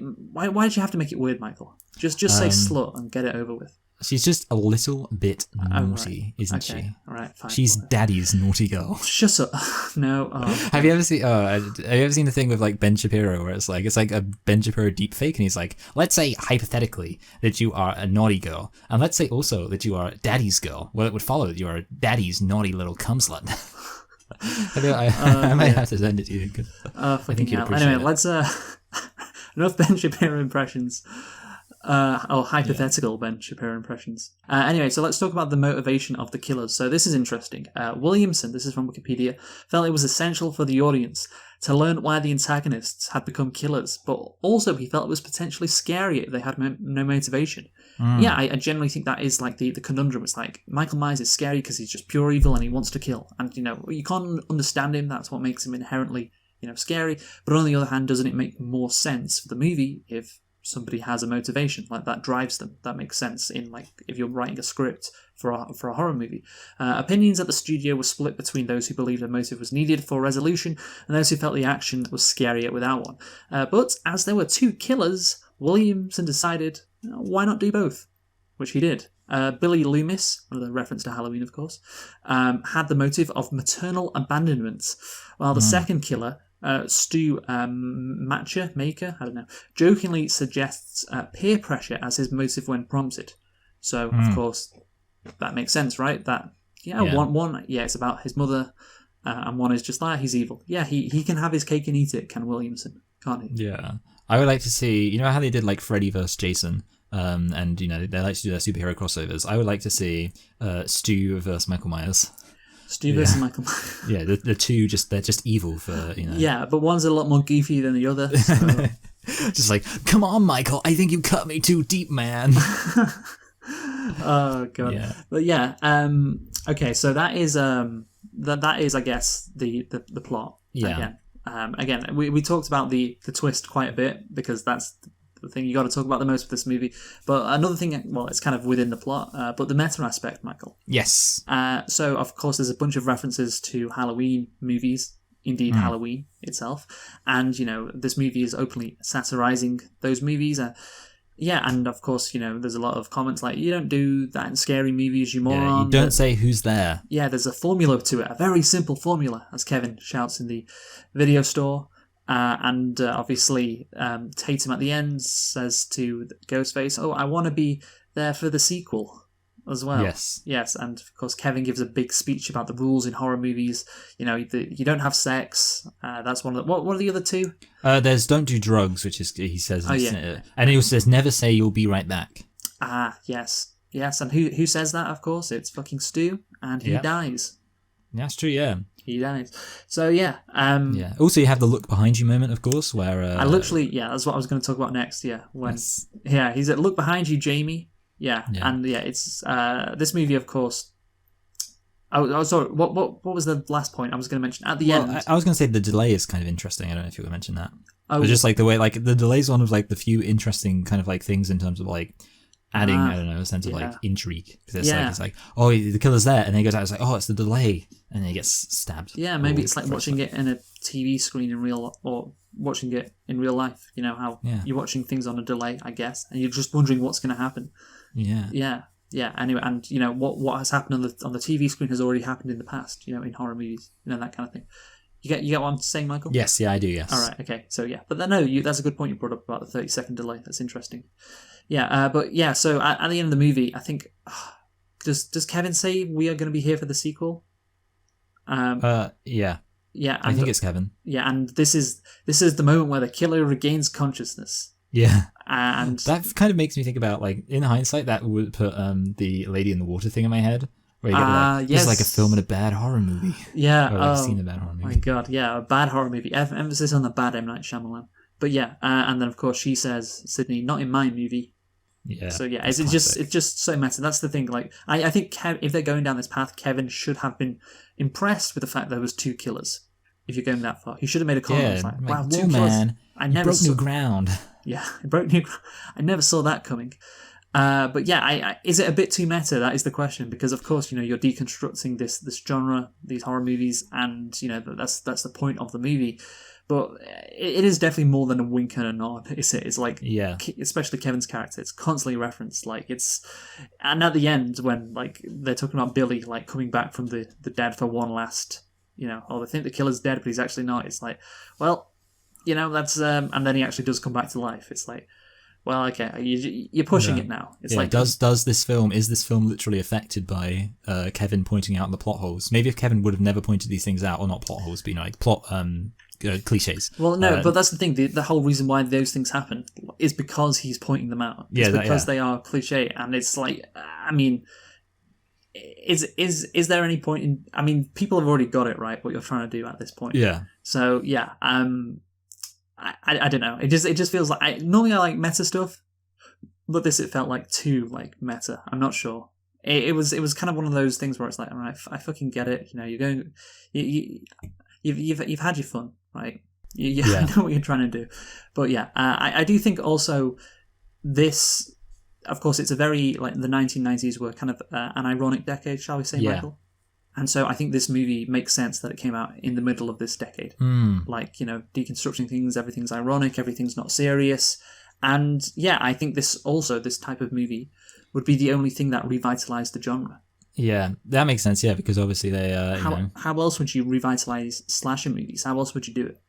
did you have to make it weird, Michael? Just say slut and get it over with. She's just a little bit naughty, isn't she? All right, fine. She's daddy's naughty girl. Shut up. No. Have you ever seen the thing with like Ben Shapiro where it's like a Ben Shapiro deep fake and he's like, let's say hypothetically that you are a naughty girl, and let's say also that you are daddy's girl. Well, it would follow that you are daddy's naughty little cum slut. I might have to send it to you. I think you'd appreciate it. Let's enough Ben Shapiro impressions. Hypothetical Ben Shapiro impressions. Anyway, so let's talk about the motivation of the killers. So this is interesting. Williamson, this is from Wikipedia, felt it was essential for the audience to learn why the antagonists had become killers, but also he felt it was potentially scary if they had no motivation. Yeah, I generally think that is like the conundrum. It's like Michael Myers is scary because he's just pure evil and he wants to kill. And, you can't understand him. That's what makes him inherently, scary. But on the other hand, doesn't it make more sense for the movie if somebody has a motivation like that drives them? That makes sense in like if you're writing a script for a horror movie. Opinions at the studio were split between those who believed a motive was needed for resolution and those who felt the action was scarier without one. But as there were two killers, Williamson decided, why not do both? Which he did. Billy Loomis, another reference to Halloween, of course, had the motive of maternal abandonment, while the second killer, Stu Maker, I don't know, jokingly suggests peer pressure as his motive when prompted. So, of course, that makes sense, right? One, it's about his mother, and one is just he's evil. Yeah, he can have his cake and eat it, Ken Williamson, can't he? Yeah. I would like to see, how they did like Freddy vs. Jason, and, they like to do their superhero crossovers. I would like to see Stu versus Michael Myers. Stu versus Michael Myers. Yeah, the two they're just evil for, Yeah, but one's a lot more goofy than the other. So. Just like, come on, Michael, I think you cut me too deep, man. Oh god. Yeah. But yeah, okay, so that is that is I guess the plot. Yeah. Again, we talked about the twist quite a bit because that's the thing you got to talk about the most with this movie. But another thing, well, it's kind of within the plot, but the meta aspect, Michael. Yes. So of course there's a bunch of references to Halloween movies, indeed Halloween itself, and this movie is openly satirizing those movies. And of course, there's a lot of comments like, you don't do that in scary movies, you moron. Yeah, you don't say who's there. Yeah, there's a formula to it, a very simple formula, as Kevin shouts in the video store. And obviously, Tatum at the end says to Ghostface, oh, I want to be there for the sequel as well. Yes, and of course, Kevin gives a big speech about the rules in horror movies. You don't have sex. That's one of the... What are the other two? There's don't do drugs, which is, he says. And he also says, never say you'll be right back. Yes. Yes, and who says that? Of course, it's fucking Stu, and he dies. Yeah, that's true. Yeah, he dies. So yeah. Yeah. Also, you have the look behind you moment, of course, where I literally that's what I was going to talk about next. Yeah, when he's at look behind you, Jamie. Yeah, and it's this movie, of course. Oh, sorry. What was the last point I was going to mention at the end? I was going to say the delay is kind of interesting. I don't know if you were mention that. Oh, but just like the way, like the delay is one of like the few interesting kind of like things in terms of like adding, I don't know, a sense of like intrigue. Because it's like, oh, the killer's there, and then he goes out, it's like, oh, it's the delay, and then he gets stabbed. Yeah, maybe it's like watching it in a TV screen or watching it in real life. You know how you're watching things on a delay, I guess, and you're just wondering what's going to happen. Yeah. Anyway, and you know what has happened on the TV screen has already happened in the past. You know, in horror movies, you know, that kind of thing. You get what I'm saying, Michael? Yes, I do. Yes. All right. Okay. So yeah, but that's a good point you brought up about the 30-second delay. That's interesting. Yeah. But yeah. So at the end of the movie, I think does Kevin say we are going to be here for the sequel? Yeah. Yeah. I think it's Kevin. Yeah, and this is the moment where the killer regains consciousness. Yeah. And that kind of makes me think about, like, in hindsight, that would put the Lady in the Water thing in my head. Where you get like, this is like a film in a bad horror movie. Yeah. Or like a scene in a bad horror movie. My God, yeah, a bad horror movie. Emphasis on the bad M. Night Shyamalan. But yeah, and then of course she says, Sydney, not in my movie. Yeah. So yeah, it's just so meta. That's the thing. Like, I think if they're going down this path, Kevin should have been impressed with the fact there was two killers. If you're going that far, he should have made a comment. Yeah, like, wow, two man. I never broke new ground. Yeah, it broke new. I never saw that coming. But yeah, is it a bit too meta? That is the question, because of course, you know, you're deconstructing this genre, these horror movies, and you know that's the point of the movie. But it is definitely more than a wink and a nod. It's like, especially Kevin's character, it's constantly referenced. Like and at the end when like they're talking about Billy like coming back from the dead for one last, you know, they think the killer's dead, but he's actually not. It's like, well, you know, that's and then he actually does come back to life. It's like, well, okay, you're pushing it now. It's like, is this film literally affected by Kevin pointing out the plot holes? Maybe if Kevin would have never pointed these things out, or not plot holes, but you know, like plot cliches. Well, no, but that's the thing. The whole reason why those things happen is because he's pointing them out. It's because they are cliche, and it's like, I mean, is there any point in? I mean, people have already got it right. What you're trying to do at this point. Yeah. So yeah, I don't know. It just feels like normally I like meta stuff, but it felt like too like meta. I'm not sure. It was kind of one of those things where it's like, all right, I fucking get it. You know, you're going, you've had your fun, right? I know what you're trying to do, but yeah, I do think also this, of course, it's a very like the 1990s were kind of an ironic decade, shall we say, Michael? And so I think this movie makes sense that it came out in the middle of this decade. Like, you know, deconstructing things, everything's ironic, everything's not serious. And yeah, I think this type of movie would be the only thing that revitalized the genre. Yeah, that makes sense, yeah, because obviously they... How else would you revitalize slasher movies? How else would you do it?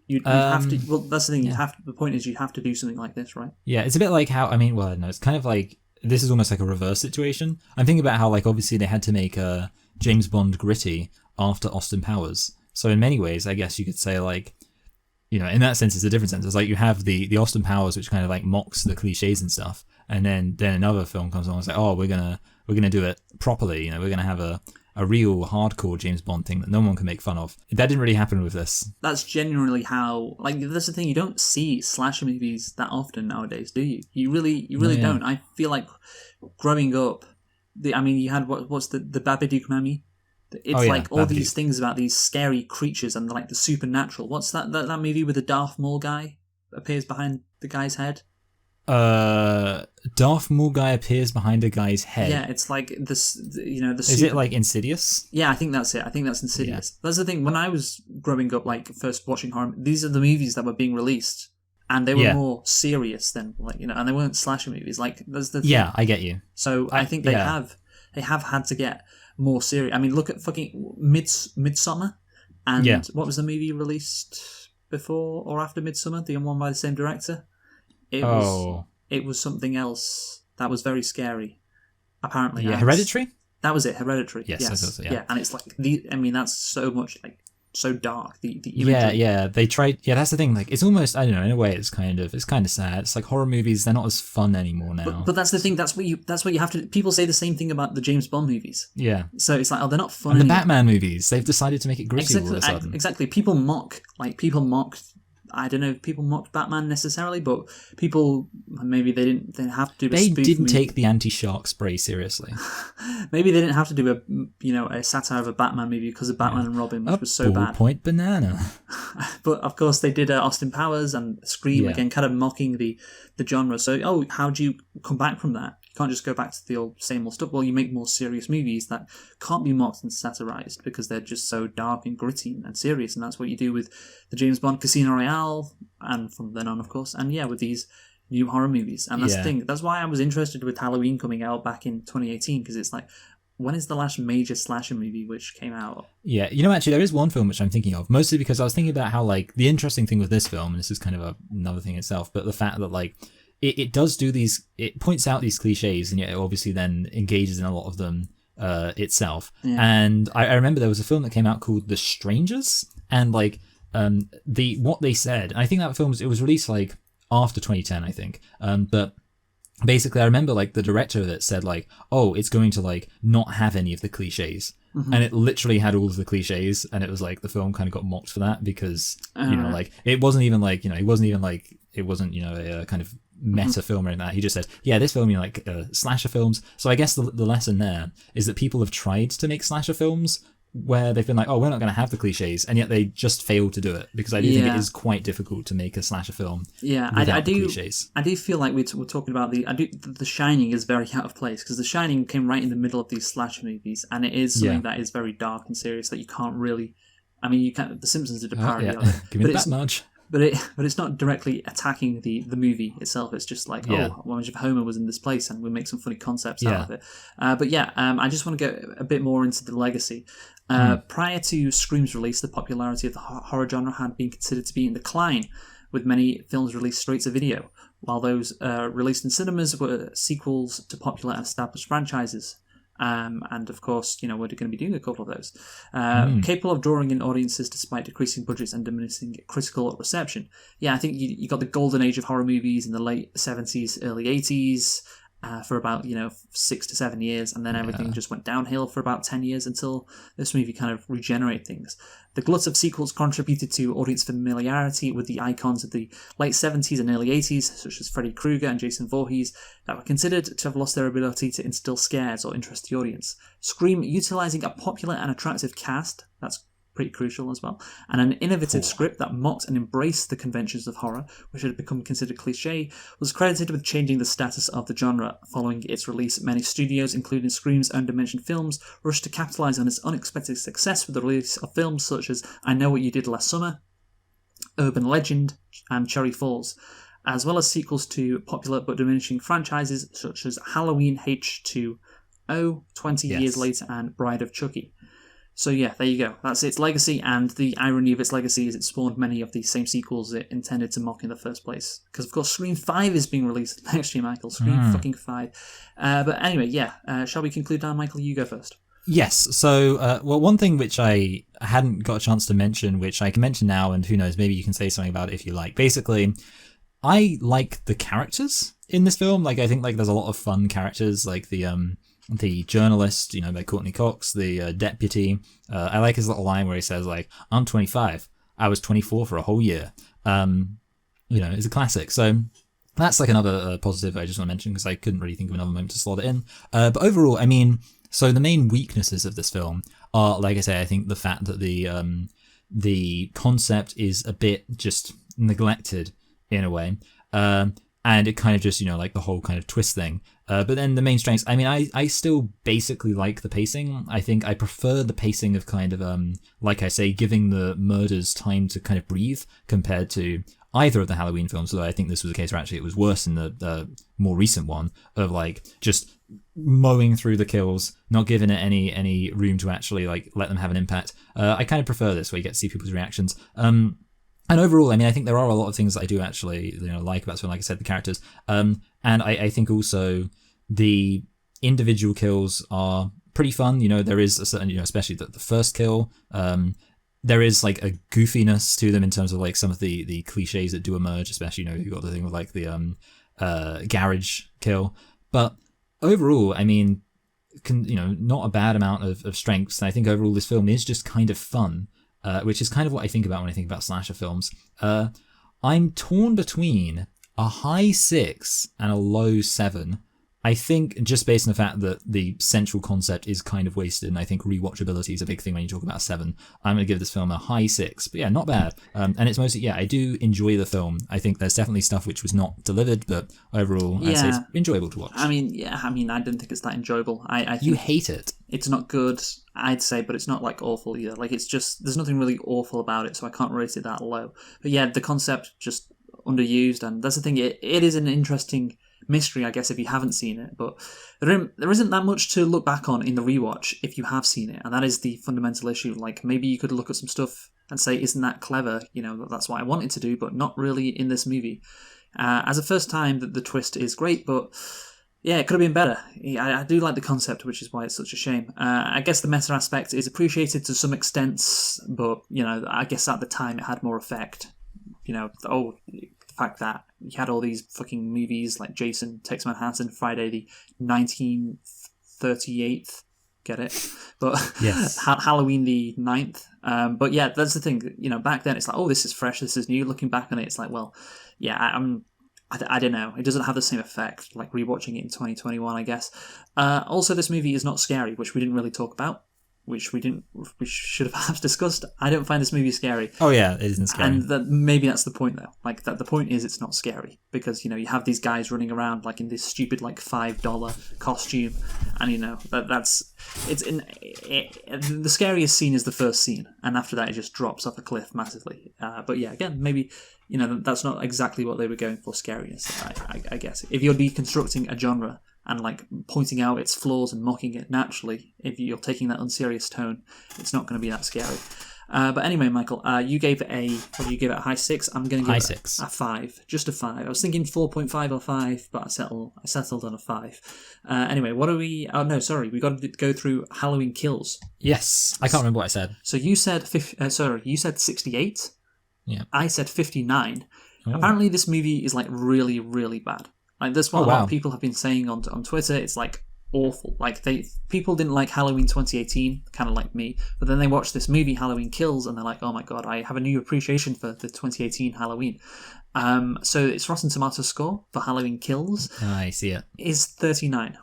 You'd have to... Well, that's the thing. The point is you have to do something like this, right? Yeah, it's a bit like how... I mean, well, no, it's kind of like... This is almost like a reverse situation. I'm thinking about how, like, obviously they had to make James Bond gritty after Austin Powers. So in many ways, I guess you could say, like, you know, in that sense, it's a different sense. It's like you have the Austin Powers, which kind of like mocks the cliches and stuff, and then another film comes along and says, oh, we're gonna do it properly. You know, we're gonna have a real hardcore James Bond thing that no one can make fun of. That didn't really happen with this. That's genuinely how, like, that's the thing. You don't see slasher movies that often nowadays, do you? You really don't. I feel like growing up, you had what's the Babadook Mummy? It's like all these things about these scary creatures and like the supernatural. What's that movie with the Darth Maul guy appears behind the guy's head? Darth Maul guy appears behind a guy's head. Yeah, it's like this. You know, Is it like Insidious? Yeah, I think that's it. I think that's Insidious. Yeah. That's the thing. When I was growing up, like first watching horror, these are the movies that were being released, and they were more serious than like, you know, and they weren't slasher movies. Like there's the thing. Yeah, I get you. So I think they have had to get more serious. I mean, look at fucking Midsommar, and what was the movie released before or after Midsommar? The one by the same director. It was something else that was very scary. Apparently, Hereditary. That was it, Hereditary. Yes. Yeah, and it's like that's so much like so dark. The imagery. Yeah. They tried. Yeah, that's the thing. Like, it's almost, I don't know. In a way, it's kind of sad. It's like horror movies. They're not as fun anymore now. But that's the thing. That's what you have to. People say the same thing about the James Bond movies. Yeah. So it's like, oh, they're not fun. And the anymore. Batman movies, they've decided to make it gritty all of a sudden. Exactly. People mocked. I don't know if people mocked Batman necessarily, but people, maybe they didn't have to do a They spoof didn't movie. take the anti-shark spray seriously. Maybe they didn't have to do a satire of a Batman movie because of Batman and Robin, which was so bad. Ballpoint banana. But of course they did Austin Powers and Scream again, kind of mocking the genre. So, how do you come back from that? You can't just go back to the same old stuff. Well, you make more serious movies that can't be mocked and satirized because they're just so dark and gritty and serious, and that's what you do with the James Bond Casino Royale, and from then on, of course, and with these new horror movies. And that's the thing. That's why I was interested with Halloween coming out back in 2018, because it's like, when is the last major slasher movie which came out? Yeah, actually, there is one film which I'm thinking of, mostly because I was thinking about how, like, the interesting thing with this film, and this is kind of another thing itself, but the fact that, like, it does do these, it points out these cliches, and yet it obviously then engages in a lot of them itself. Yeah. And I remember there was a film that came out called The Strangers, and, like, what they said, I think that film was released, like, after 2010, I think, but basically I remember, like, the director of it said, like, oh, it's going to, like, not have any of the cliches. Mm-hmm. And it literally had all of the cliches, and it was like the film kind of got mocked for that because like, it wasn't even like, it wasn't a kind of meta film or anything like that. He just said, this film, like, slasher films. So I guess the lesson there is that people have tried to make slasher films where they've been like, oh, we're not going to have the cliches, and yet they just failed to do it, because I do think it is quite difficult to make a slasher film without the cliches. I do feel like we're talking about The Shining is very out of place, because The Shining came right in the middle of these slasher movies, and it is something that is very dark and serious that you can't really, I mean, you can't, The Simpsons did a parody of it. Give me that nudge. But it's not directly attacking the movie itself. It's just like, well, if Homer was in this place, and we make some funny concepts out of it. I just want to go a bit more into the legacy. Prior to Scream's release, the popularity of the horror genre had been considered to be in decline, with many films released straight to video, while those released in cinemas were sequels to popular and established franchises. And of course, we're going to be doing a couple of those. Capable of drawing in audiences despite decreasing budgets and diminishing critical reception. Yeah, I think you got the golden age of horror movies in the late 70s, early 80s, for about 6 to 7 years, and then everything just went downhill for about 10 years until this movie kind of regenerated things. The glut of sequels contributed to audience familiarity with the icons of the late 70s and early 80s, such as Freddy Krueger and Jason Voorhees, that were considered to have lost their ability to instill scares or interest the audience. Scream, utilising a popular and attractive cast, that's pretty crucial as well, and an innovative script that mocked and embraced the conventions of horror, which had become considered cliche, was credited with changing the status of the genre. Following its release, many studios, including Scream's own Dimension Films, rushed to capitalise on its unexpected success with the release of films such as I Know What You Did Last Summer, Urban Legend, and Cherry Falls, as well as sequels to popular but diminishing franchises such as Halloween H2O, 20 Years Later, and Bride of Chucky. So yeah, there you go. That's its legacy, and the irony of its legacy is it spawned many of the same sequels it intended to mock in the first place. Because of course Scream 5 is being released next year, Michael. Scream fucking 5. But anyway, shall we conclude now, Michael? You go first. Yes. So, one thing which I hadn't got a chance to mention, which I can mention now, and who knows, maybe you can say something about it if you like. Basically, I like the characters in this film. Like, I think like there's a lot of fun characters, like the journalist, by Courtney Cox, the deputy. I like his little line where he says, like, I'm 25. I was 24 for a whole year. It's a classic. So that's like another positive I just want to mention, because I couldn't really think of another moment to slot it in. But overall, I mean, so the main weaknesses of this film are, like I say, I think the fact that the concept is a bit just neglected in a way. And it kind of just, like the whole kind of twist thing. But then the main strengths, I mean, I still basically like the pacing. I think I prefer the pacing of kind of, like I say, giving the murders time to kind of breathe compared to either of the Halloween films. Although I think this was a case where actually it was worse in the more recent one, of like just mowing through the kills, not giving it any room to actually like let them have an impact. I kind of prefer this, where you get to see people's reactions. And overall, I mean, I think there are a lot of things that I do actually, like about this film. Like I said, the characters, and I think also the individual kills are pretty fun. There is a certain, especially the first kill, there is like a goofiness to them in terms of like some of the cliches that do emerge, especially, you got the thing with like the garage kill. But overall, I mean, not a bad amount of strengths. And I think overall this film is just kind of fun, which is kind of what I think about when I think about slasher films. I'm torn between a high 6 and a low 7. I think just based on the fact that the central concept is kind of wasted, and I think rewatchability is a big thing when you talk about 7, I'm going to give this film a high 6. But yeah, not bad. And it's mostly, I do enjoy the film. I think there's definitely stuff which was not delivered, but overall, I'd say it's enjoyable to watch. I mean, I don't think it's that enjoyable. I think you hate it. It's not good, I'd say, but it's not like awful either. Like, it's just, there's nothing really awful about it, so I can't rate it that low. But yeah, the concept just underused, and that's the thing, it is an interesting mystery, I guess, if you haven't seen it, but there isn't that much to look back on in the rewatch if you have seen it, and that is the fundamental issue. Like, maybe you could look at some stuff and say, isn't that clever? That's what I wanted to do, but not really in this movie. As a first time, the twist is great, but yeah, it could have been better. I do like the concept, which is why it's such a shame. I guess the meta aspect is appreciated to some extent, but, I guess at the time it had more effect. The fact that you had all these fucking movies like Jason Takes Manhattan, Friday the 1938th, get it? But yes. Halloween the 9th. But yeah, that's the thing. Back then it's like, oh, this is fresh, this is new. Looking back on it, it's like, well, yeah, I don't know. It doesn't have the same effect, like rewatching it in 2021, I guess. Also, this movie is not scary, which we didn't really talk about. Which we should have perhaps discussed. I don't find this movie scary. Oh yeah, it isn't scary. And maybe that's the point though. Like that, the point is it's not scary because you have these guys running around like in this stupid like $5 costume, and the scariest scene is the first scene, and after that it just drops off a cliff massively. But yeah, again, maybe that's not exactly what they were going for, scariness. I guess if you're deconstructing a genre and like pointing out its flaws and mocking it naturally, if you're taking that unserious tone, it's not going to be that scary. But anyway, Michael, you gave it a high 6. I'm going to give it a 5, just a 5. I was thinking 4.5 or 5, but I settled on a 5. Anyway, what are we? Oh no, sorry, we got to go through Halloween Kills. Yes, I can't remember what I said. So you said you said 68. Yeah, I said 59. Oh. Apparently, this movie is like really, really bad. Like that's what a lot of people have been saying on Twitter. It's like awful. Like people didn't like Halloween 2018, kind of like me. But then they watched this movie Halloween Kills, and they're like, oh my god, I have a new appreciation for the 2018 Halloween. So its Rotten Tomatoes score for Halloween Kills, I see it, is 39.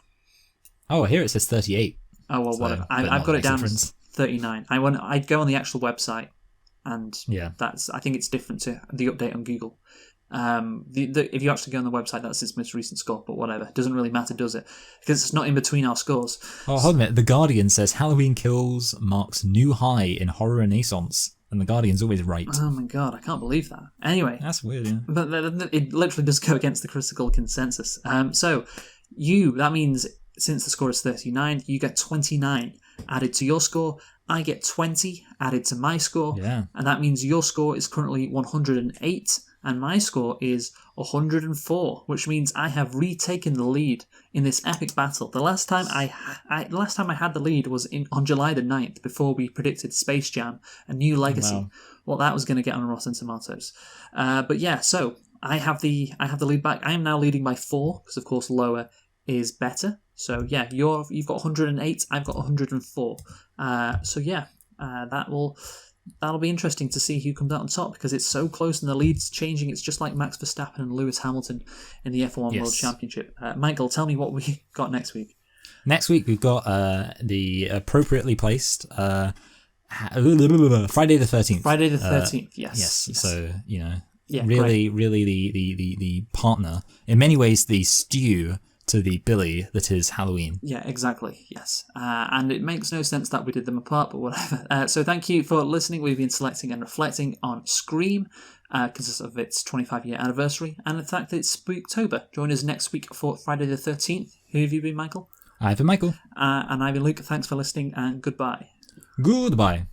Oh, here it says 38. Oh well, whatever. I've got it down as 39. I'd go on the actual website, and I think it's different to the update on Google. If you actually go on the website, that's its most recent score, but whatever. It doesn't really matter, does it? Because it's not in between our scores. Oh, hold on a minute. The Guardian says Halloween Kills marks new high in horror renaissance. And the Guardian's always right. Oh my god, I can't believe that. Anyway. That's weird, yeah. But it literally does go against the critical consensus. So, that means since the score is 39, you get 29 added to your score. I get 20 added to my score. Yeah. And that means your score is currently 108. And my score is 104, which means I have retaken the lead in this epic battle. The last time I had the lead was on July the 9th, before we predicted Space Jam: A New Legacy. Wow. What that was going to get on Rotten Tomatoes. But yeah, so I have the lead back. I am now leading by 4, because of course lower is better. So yeah, you've got 108, I've got 104. So yeah, that'll be interesting to see who comes out on top, because it's so close and the lead's changing. It's just like Max Verstappen and Lewis Hamilton in the F1 World Championship. Michael, tell me what we got next week. Next week we've got the appropriately placed Friday the 13th. Friday the 13th, yes. So, really the partner, in many ways the stew to the Billy that is Halloween. Yeah, exactly, yes. And it makes no sense that we did them apart, but whatever. So thank you for listening. We've been selecting and reflecting on Scream, because of its 25-year anniversary, and the fact that it's Spooktober. Join us next week for Friday the 13th. Who have you been, Michael? I've been Michael. And I've been Luke. Thanks for listening, and goodbye. Goodbye.